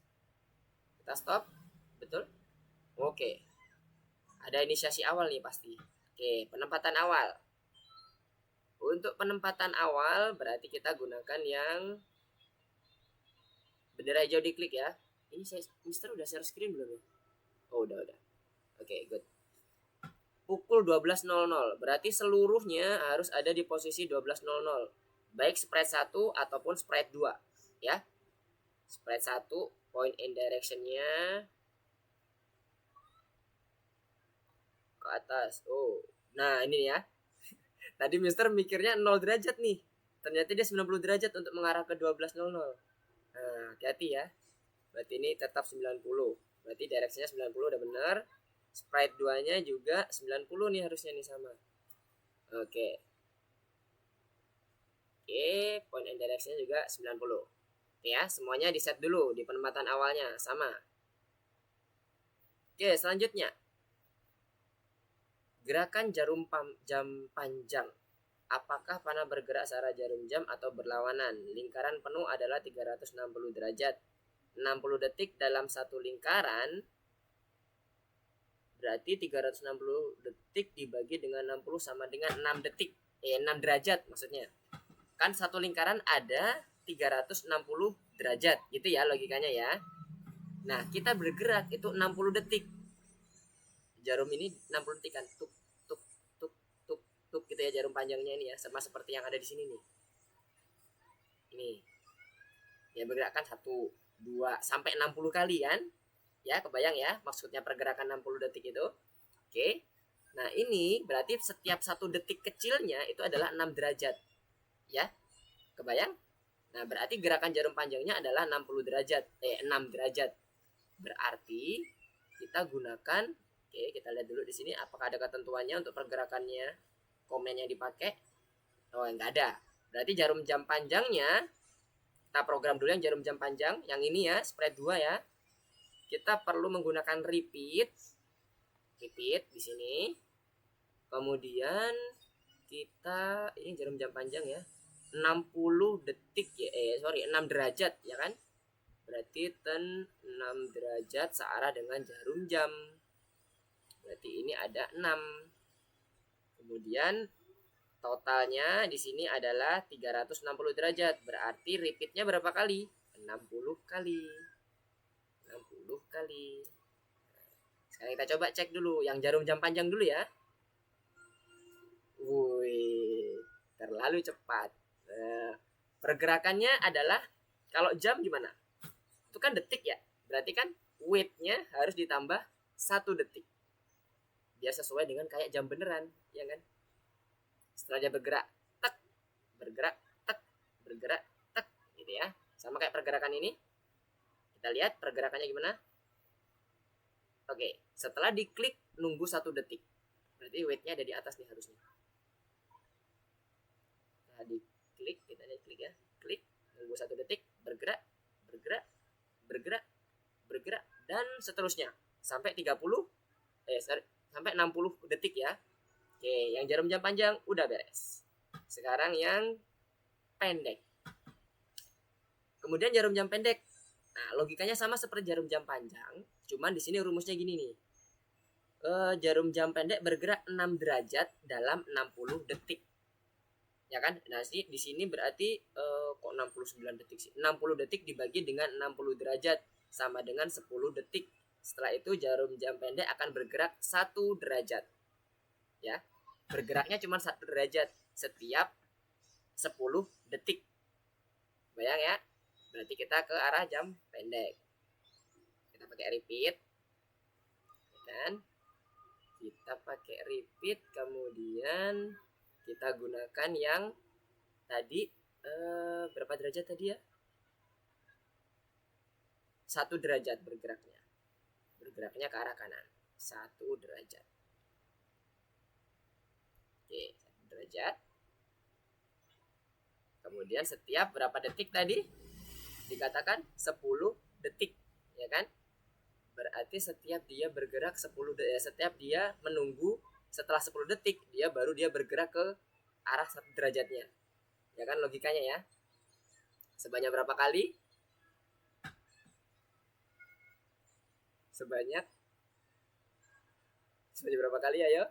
Kita stop. Betul? Oke. Ada inisiasi awal nih pasti. Oke, penempatan awal. Untuk penempatan awal berarti kita gunakan yang bendera hijau diklik ya. Ini saya Mister udah share screen belum ya? Oh, udah. Oke, good. Pukul 12.00. Berarti seluruhnya harus ada di posisi 12.00. Baik spread 1 ataupun spread 2, ya. Spread 1 point and direction-nya ke atas. Oh. Nah, ini ya. Tadi Mister mikirnya 0 derajat nih. Ternyata dia 90 derajat untuk mengarah ke 12.00. Nah, hati-hati ya. Berarti ini tetap 90. Berarti direction-nya 90 udah benar. Sprite 2-nya juga 90 nih harusnya nih sama. Oke. Oke, point and direction-nya juga 90. Oke ya, semuanya di set dulu di penempatan awalnya sama. Oke, selanjutnya. Gerakan jam panjang. Apakah panah bergerak searah jarum jam atau berlawanan? Lingkaran penuh adalah 360 derajat. 60 detik dalam satu lingkaran berarti 360 detik dibagi dengan 60 sama dengan 6 detik. 6 derajat maksudnya. Kan satu lingkaran ada 360 derajat. Gitu ya logikanya ya. Nah, kita bergerak itu 60 detik. Jarum ini 60 detik kan. Tuk tuk tuk tuk tuk gitu ya jarum panjangnya ini ya, sama seperti yang ada di sini nih. Ini. Ya bergerakkan 1 2 sampai 60 kali kan? Ya, kebayang ya maksudnya pergerakan 60 detik itu. Oke. Nah, ini berarti setiap 1 detik kecilnya itu adalah 6 derajat. Ya. Kebayang? Nah, berarti gerakan jarum panjangnya adalah 60 derajat. 6 derajat. Berarti kita gunakan, oke, kita lihat dulu di sini apakah ada ketentuannya untuk pergerakannya, komen yang dipakai. Oh, enggak ada. Berarti jarum jam panjangnya kita program dulu yang jarum jam panjang, yang ini ya, spread 2 ya. Kita perlu menggunakan repeat di sini. Kemudian kita ini jarum jam panjang ya. 60 detik ya, 6 derajat ya kan? Berarti 6 derajat searah dengan jarum jam. Berarti ini ada 6. Kemudian totalnya di sini adalah 360 derajat. Berarti repeatnya berapa kali? 60 kali. 60 kali. Sekarang kita coba cek dulu yang jarum jam panjang dulu ya. Wih, terlalu cepat. Pergerakannya adalah kalau jam gimana? Itu kan detik ya. Berarti kan weight-nya harus ditambah 1 detik. Biar sesuai dengan kayak jam beneran, ya kan? Setelah dia bergerak, tek, bergerak, tek, bergerak, tek, gitu ya. Sama kayak pergerakan ini. Kita lihat pergerakannya gimana. Oke, setelah diklik nunggu 1 detik. Berarti weight-nya ada di atas nih harusnya. Nah, diklik, kita lihat klik ya. Klik, nunggu 1 detik, bergerak, bergerak, bergerak, bergerak, dan seterusnya. Sampai 30, sampai 60 detik ya. Oke, yang jarum jam panjang udah beres. Sekarang yang pendek. Kemudian jarum jam pendek. Nah, logikanya sama seperti jarum jam panjang, cuman di sini rumusnya gini nih. Jarum jam pendek bergerak 6 derajat dalam 60 detik. Ya kan? Nah, di sini berarti kok 69 detik sih? 60 detik dibagi dengan 60 derajat sama dengan 10 detik. Setelah itu jarum jam pendek akan bergerak 1 derajat. Ya. Bergeraknya cuma 1 derajat setiap 10 detik. Bayang ya. Berarti kita ke arah jam pendek. Kita pakai repeat. Kan? Kita pakai repeat, kemudian kita gunakan yang tadi berapa derajat tadi ya? 1 derajat bergeraknya. Bergeraknya ke arah kanan. 1 derajat. Oke, 1 derajat. Kemudian setiap berapa detik tadi? Dikatakan 10 detik, ya kan? Berarti setiap dia bergerak 10 detik, setiap dia menunggu setelah 10 detik, dia bergerak ke arah 1 derajatnya. Ya kan logikanya ya? Sebanyak berapa kali? Sebanyak berapa kali, ayo?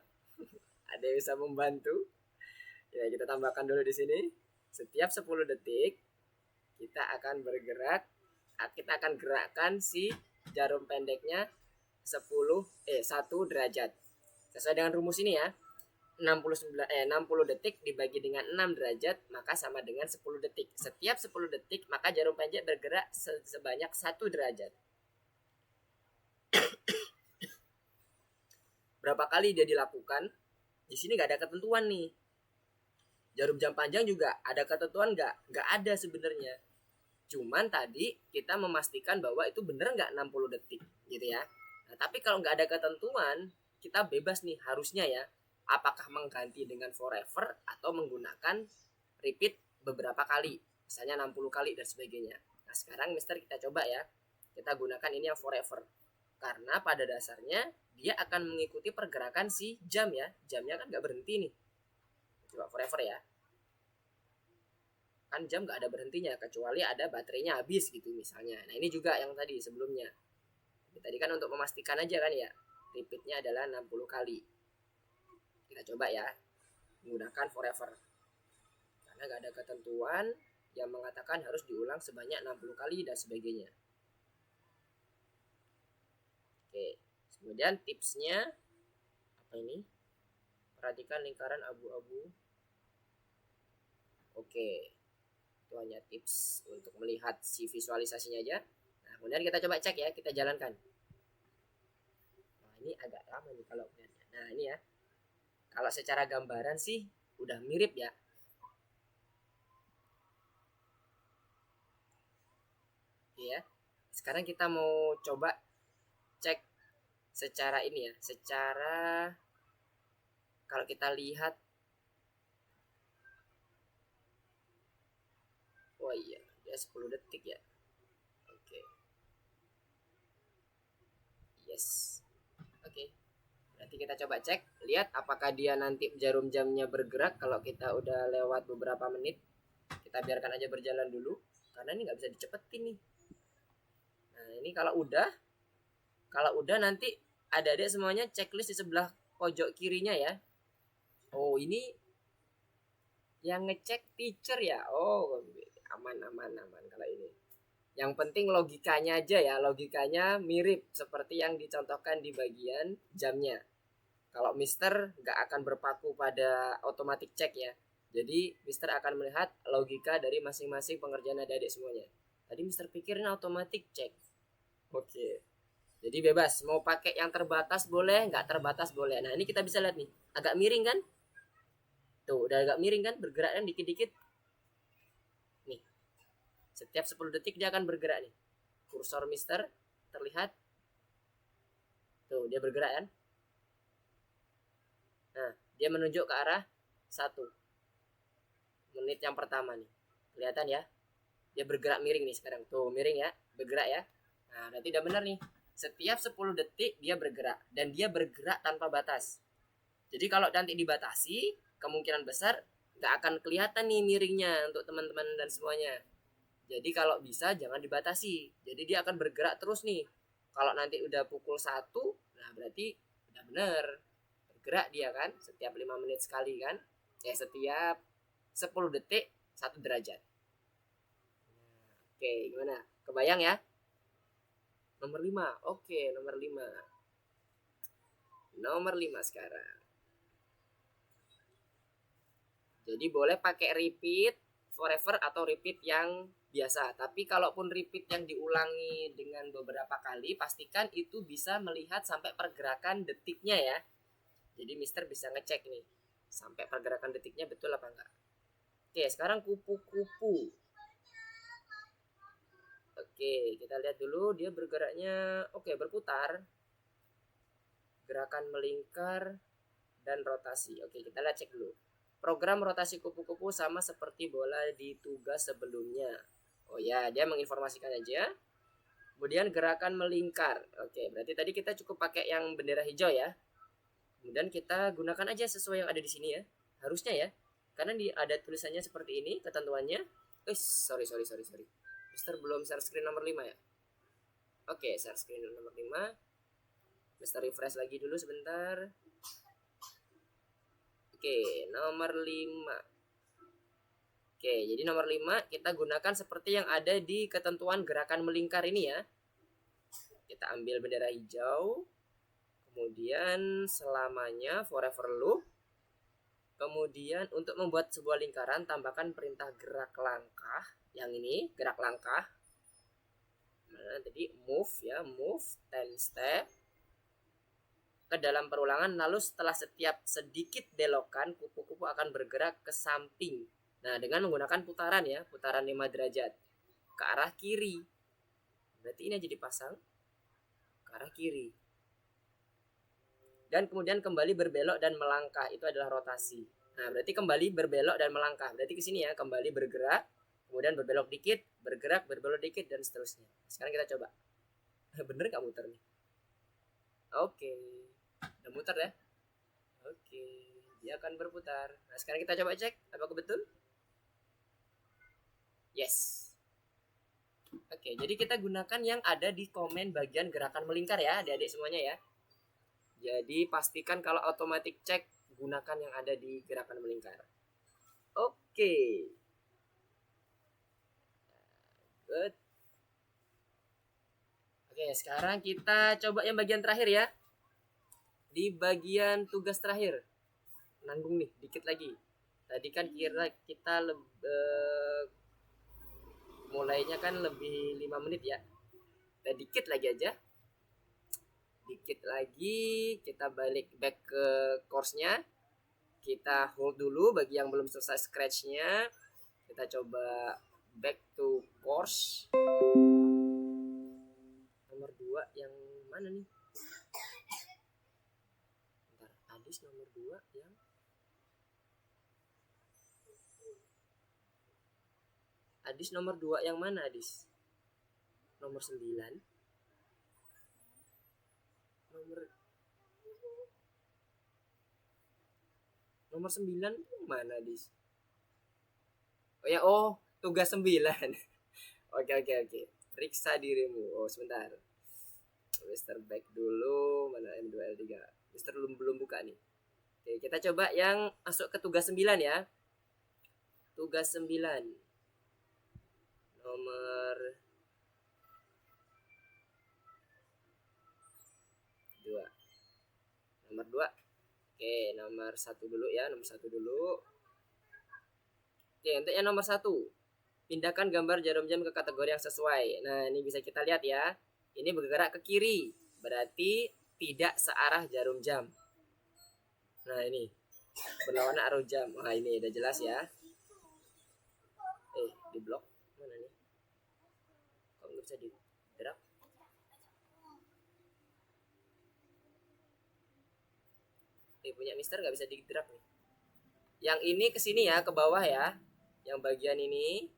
Ada yang bisa membantu? Ya, kita tambahkan dulu di sini. Setiap 10 detik kita akan bergerak, kita akan gerakkan si jarum pendeknya 1 derajat. Sesuai dengan rumus ini ya. 60 detik dibagi dengan 6 derajat maka sama dengan 10 detik. Setiap 10 detik maka jarum pendek bergerak sebanyak 1 derajat. Berapa kali dia dilakukan? Di sini nggak ada ketentuan nih. Jarum jam panjang juga ada ketentuan nggak? Nggak ada sebenarnya. Cuman tadi kita memastikan bahwa itu bener nggak 60 detik gitu ya. Nah, tapi kalau nggak ada ketentuan, kita bebas nih harusnya ya. Apakah mengganti dengan forever atau menggunakan repeat beberapa kali. Misalnya 60 kali dan sebagainya. Nah sekarang Mister kita coba ya. Kita gunakan ini yang forever. Karena pada dasarnya dia akan mengikuti pergerakan si jam ya. Jamnya kan nggak berhenti nih. Coba forever ya. Kan jam nggak ada berhentinya kecuali ada baterainya habis gitu misalnya. Nah ini juga yang tadi sebelumnya. Tadi kan untuk memastikan aja kan ya. Repeatnya adalah 60 kali. Kita coba ya. Menggunakan forever. Karena nggak ada ketentuan yang mengatakan harus diulang sebanyak 60 kali dan sebagainya. Oke. Kemudian tipsnya apa ini? Perhatikan lingkaran abu-abu. Oke. Itu hanya tips untuk melihat si visualisasinya aja. Nah, kemudian kita coba cek ya, kita jalankan. Nah, ini agak lama nih kalau lihatnya. Nah, ini ya. Kalau secara gambaran sih udah mirip ya. Oke ya. Sekarang kita mau coba cek secara ini ya, secara kalau kita lihat. Oh iya, dia 10 detik ya. Oke. Yes. Oke. Berarti kita coba cek, lihat apakah dia nanti jarum jamnya bergerak kalau kita udah lewat beberapa menit. Kita biarkan aja berjalan dulu, karena ini nggak bisa dicepetin nih. Nah ini kalau udah nanti ada deh semuanya checklist di sebelah pojok kirinya ya. Oh ini yang ngecek teacher ya. Oh aman kalau ini. Yang penting logikanya aja ya, logikanya mirip seperti yang dicontohkan di bagian jamnya. Kalau Mister nggak akan berpaku pada automatic check ya. Jadi Mister akan melihat logika dari masing-masing pengerjaan adik-adik semuanya. Tadi Mister pikirin automatic check. Oke. Jadi bebas, mau pakai yang terbatas boleh, nggak terbatas boleh. Nah ini kita bisa lihat nih, agak miring kan? Tuh, udah agak miring kan, bergerak kan dikit-dikit. Nih, setiap 10 detik dia akan bergerak nih. Kursor Mister terlihat. Tuh, dia bergerak kan? Nah, dia menunjuk ke arah 1 menit yang pertama nih. Kelihatan ya? Dia bergerak miring nih sekarang. Tuh, miring ya, bergerak ya. Nah, berarti udah benar nih. Setiap 10 detik dia bergerak dan dia bergerak tanpa batas. Jadi kalau nanti dibatasi, kemungkinan besar nggak akan kelihatan nih miringnya untuk teman-teman dan semuanya. Jadi kalau bisa jangan dibatasi. Jadi dia akan bergerak terus nih. Kalau nanti udah pukul 1, nah berarti udah bener. Bergerak dia kan setiap 5 menit sekali kan. Ya setiap 10 detik 1 derajat. Oke, gimana? Kebayang ya? Nomor 5. Oke, nomor 5. Nomor 5 sekarang. Jadi boleh pakai repeat forever atau repeat yang biasa. Tapi kalaupun repeat yang diulangi dengan beberapa kali, pastikan itu bisa melihat sampai pergerakan detiknya ya. Jadi Mister bisa ngecek nih sampai pergerakan detiknya betul apa enggak. Oke, sekarang kupu-kupu. Oke, kita lihat dulu dia bergeraknya. Oke, berputar, gerakan melingkar, dan rotasi. Oke, kita lihat cek dulu. Program rotasi kupu-kupu sama seperti bola di tugas sebelumnya. Oh ya, dia menginformasikan aja. Kemudian gerakan melingkar. Oke, berarti tadi kita cukup pakai yang bendera hijau ya. Kemudian kita gunakan aja sesuai yang ada di sini ya. Harusnya ya. Karena ada tulisannya seperti ini ketentuannya. Sorry. Mister belum share screen nomor 5 ya. Oke, share screen nomor 5. Mister refresh lagi dulu sebentar. Oke, nomor 5. Oke, jadi nomor 5 kita gunakan seperti yang ada di ketentuan gerakan melingkar ini ya. Kita ambil bendera hijau. Kemudian selamanya forever loop. Kemudian untuk membuat sebuah lingkaran tambahkan perintah gerak langkah. Yang ini gerak langkah. Mana tadi move ya, move 10 step ke dalam perulangan, lalu setelah setiap sedikit belokan kupu-kupu akan bergerak ke samping. Nah, dengan menggunakan putaran ya, putaran 5 derajat ke arah kiri. Berarti ini aja dipasang ke arah kiri. Dan kemudian kembali berbelok dan melangkah, itu adalah rotasi. Nah, berarti kembali berbelok dan melangkah. Berarti ke sini ya, kembali bergerak, kemudian berbelok dikit, bergerak, berbelok dikit, dan seterusnya. Sekarang kita coba. Bener nggak muter nih? Oke. Udah muter ya? Oke. Dia akan berputar. Nah, sekarang kita coba cek. Apakah betul? Yes. Oke, jadi kita gunakan yang ada di komen bagian gerakan melingkar ya, adik-adik semuanya ya. Jadi pastikan kalau automatic check gunakan yang ada di gerakan melingkar. Oke. Good. Oke, sekarang kita coba yang bagian terakhir ya. Di bagian tugas terakhir. Nanggung nih, dikit lagi. Tadi kan kira kita mulainya kan lebih 5 menit ya. Dan dikit lagi aja. Dikit lagi kita balik back ke course-nya. Kita hold dulu bagi yang belum selesai scratch-nya. Kita coba back to course. Nomor 2 yang mana nih? Bentar, Adis nomor 2 yang Adis nomor 2 yang mana Adis? Nomor 9. Nomor 9 mana Adis? Oh ya, tugas 9. Oke. Periksa dirimu. Oh, sebentar. Mister back dulu, mana M2L3. Mister belum buka nih. Oke, kita coba yang masuk ke tugas 9 ya. Tugas 9. Nomor 2. Nomor 2. Oke, nomor 1 dulu ya, nomor 1 dulu. Oke, untuk yang nomor 1. Pindahkan gambar jarum jam ke kategori yang sesuai. Nah, ini bisa kita lihat ya. Ini bergerak ke kiri, berarti tidak searah jarum jam. Nah, ini berlawanan arah jam. Nah, ini udah jelas ya. Di blok mana nih? Kok nggak bisa di drag? Punya Mister nggak bisa di drag nih. Yang ini ke sini ya, ke bawah ya. Yang bagian ini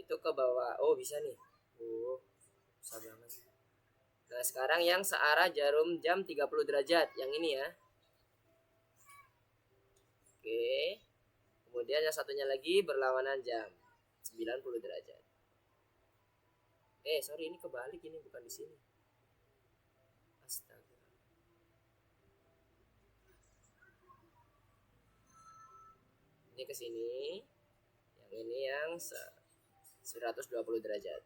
itu ke bawah. Oh, bisa nih. Oh, susah banget. Nah, sekarang yang searah jarum jam 30 derajat. Yang ini ya. Oke. Kemudian yang satunya lagi berlawanan jam 90 derajat. Sorry, ini kebalik, ini bukan di sini. Astaga. Ini ke sini. Yang ini yang 120 derajat.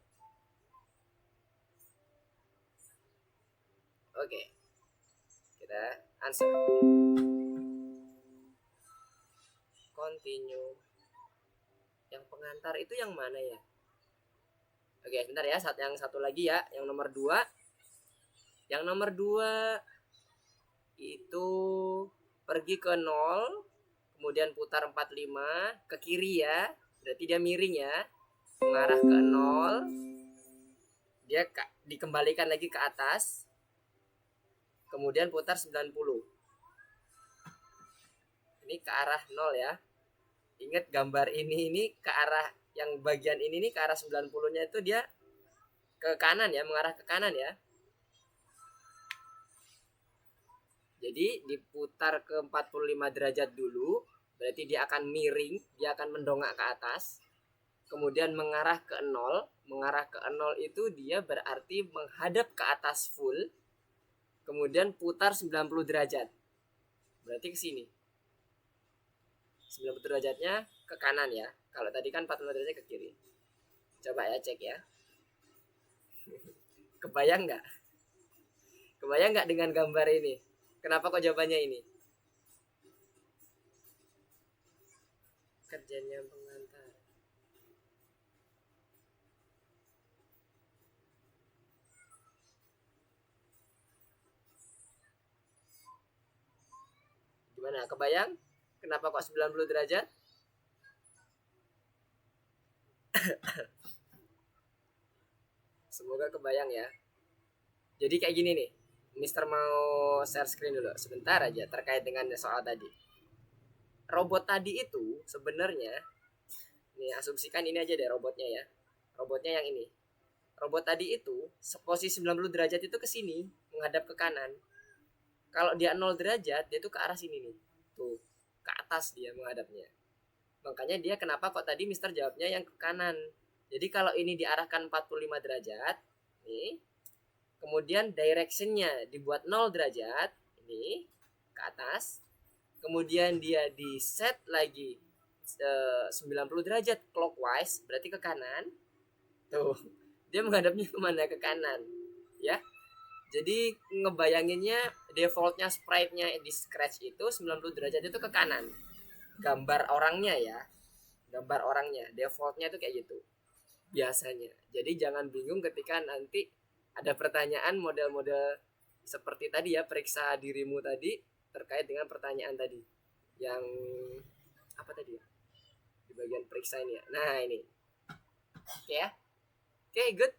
Oke. Kita answer. Continue. Yang pengantar itu yang mana ya? Oke, sebentar ya. Yang satu lagi ya, yang nomor 2. Yang nomor 2 itu pergi ke 0, kemudian putar 45 ke kiri ya. Berarti dia miring ya. Mengarah ke 0. Dia dikembalikan lagi ke atas. Kemudian putar 90. Ini ke arah 0 ya. Ingat gambar ini ke arah yang bagian ini nih ke arah 90-nya itu dia ke kanan ya, mengarah ke kanan ya. Jadi diputar ke 45 derajat dulu, berarti dia akan miring, dia akan mendongak ke atas. Kemudian mengarah ke 0, mengarah ke 0 itu dia berarti menghadap ke atas full. Kemudian putar 90 derajat. Berarti ke sini. 90 derajatnya ke kanan ya. Kalau tadi kan 45 derajat ke kiri. Coba ya cek ya. Kebayang nggak? Kebayang nggak dengan gambar ini? Kenapa kok jawabannya ini? Kerjanya pengantar. Gimana? Kebayang? Kenapa kok 90 derajat? Semoga kebayang ya. Jadi kayak gini nih. Mister mau share screen dulu sebentar aja terkait dengan soal tadi. Robot tadi itu sebenarnya, nih asumsikan ini aja deh robotnya ya. Robotnya yang ini. Robot tadi itu posisi 90 derajat itu ke sini, menghadap ke kanan. Kalau dia 0 derajat, dia tuh ke arah sini nih. Tuh, ke atas dia menghadapnya. Makanya dia kenapa kok tadi Mister jawabnya yang ke kanan. Jadi kalau ini diarahkan 45 derajat, nih. Kemudian directionnya dibuat 0 derajat, ini ke atas. Kemudian dia di set lagi 90 derajat clockwise, berarti ke kanan. Tuh, dia menghadapnya kemana? Ke kanan. Ya, jadi ngebayanginnya defaultnya sprite-nya di Scratch itu 90 derajat itu ke kanan. Gambar orangnya ya. Gambar orangnya, defaultnya itu kayak gitu. Biasanya. Jadi jangan bingung ketika nanti ada pertanyaan model-model seperti tadi ya, periksa dirimu tadi terkait dengan pertanyaan tadi. Yang apa tadi ya? Di bagian periksa ini ya. Nah, ini. Oke ya. Oke, good.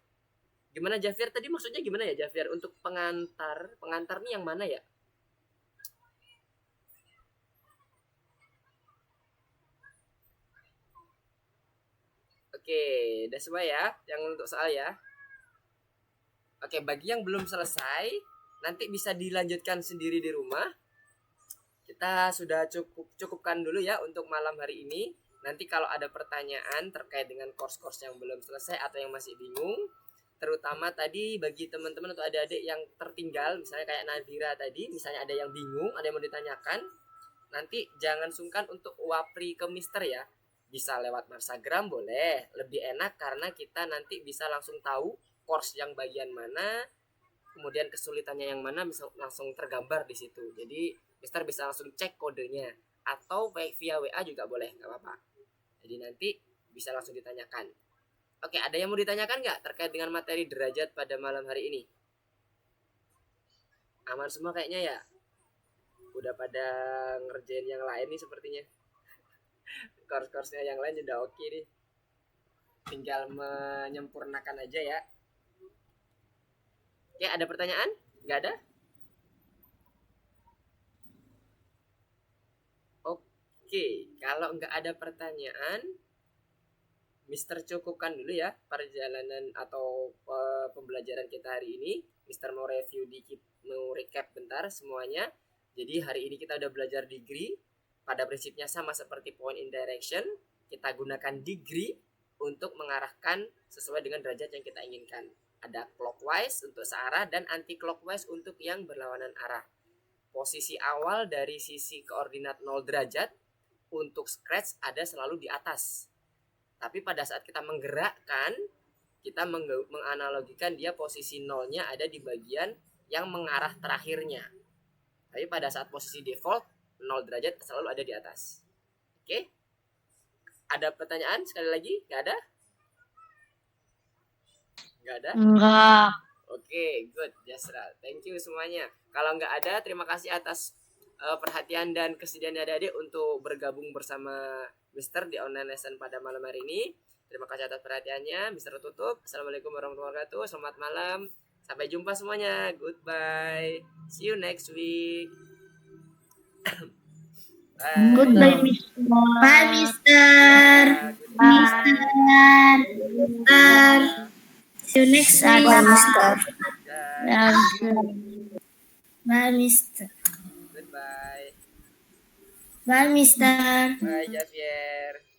Gimana Javier tadi maksudnya gimana ya Javier untuk pengantar? Pengantar nih yang mana ya? Oke, udah semua ya yang untuk soal ya. Oke, bagi yang belum selesai nanti bisa dilanjutkan sendiri di rumah. Kita sudah cukupkan dulu ya untuk malam hari ini. Nanti kalau ada pertanyaan terkait dengan course-course yang belum selesai atau yang masih bingung, terutama tadi bagi teman-teman atau adik-adik yang tertinggal, misalnya kayak Nadira tadi, misalnya ada yang bingung, ada yang mau ditanyakan, nanti jangan sungkan untuk wapri ke Mister ya. Bisa lewat Instagram boleh, lebih enak karena kita nanti bisa langsung tahu course yang bagian mana, kemudian kesulitannya yang mana bisa langsung tergambar di situ. Jadi Mister bisa langsung cek kodenya, atau via WA juga boleh, nggak apa-apa. Jadi nanti bisa langsung ditanyakan. Oke, ada yang mau ditanyakan nggak terkait dengan materi derajat pada malam hari ini? Aman semua kayaknya ya? Udah pada ngerjain yang lain nih sepertinya. Course-course-nya yang lain udah oke nih. Tinggal menyempurnakan aja ya. Oke, ada pertanyaan? Nggak ada? Oke, kalau nggak ada pertanyaan, Mister cukupkan dulu ya perjalanan atau pembelajaran kita hari ini. Mister mau review dikit, mau recap bentar semuanya. Jadi hari ini kita udah belajar degree. Pada prinsipnya sama seperti point in direction. Kita gunakan degree untuk mengarahkan sesuai dengan derajat yang kita inginkan. Ada clockwise untuk searah dan anti clockwise untuk yang berlawanan arah. Posisi awal dari sisi koordinat 0 derajat untuk Scratch ada selalu di atas. Tapi pada saat kita menggerakkan, kita menganalogikan dia posisi nolnya ada di bagian yang mengarah terakhirnya. Tapi pada saat posisi default, 0 derajat selalu ada di atas. Oke? Ada pertanyaan sekali lagi? Nggak ada? Nggak ada? Enggak. Oke, good, Jasra. Thank you semuanya. Kalau nggak ada, terima kasih atas perhatian dan kesediaan adik-adik untuk bergabung bersama Mister di online lesson pada malam hari ini. Terima kasih atas perhatiannya. Mister tutup. Assalamualaikum warahmatullahi wabarakatuh. Selamat malam. Sampai jumpa semuanya. Goodbye. See you next week. Bye. Goodbye, Mister. Bye, Mister. Mister. Mister. See you next week. Bye, Mister. Bye. Bye, Mister. Goodbye. Bye, Mister. Bye, Javier.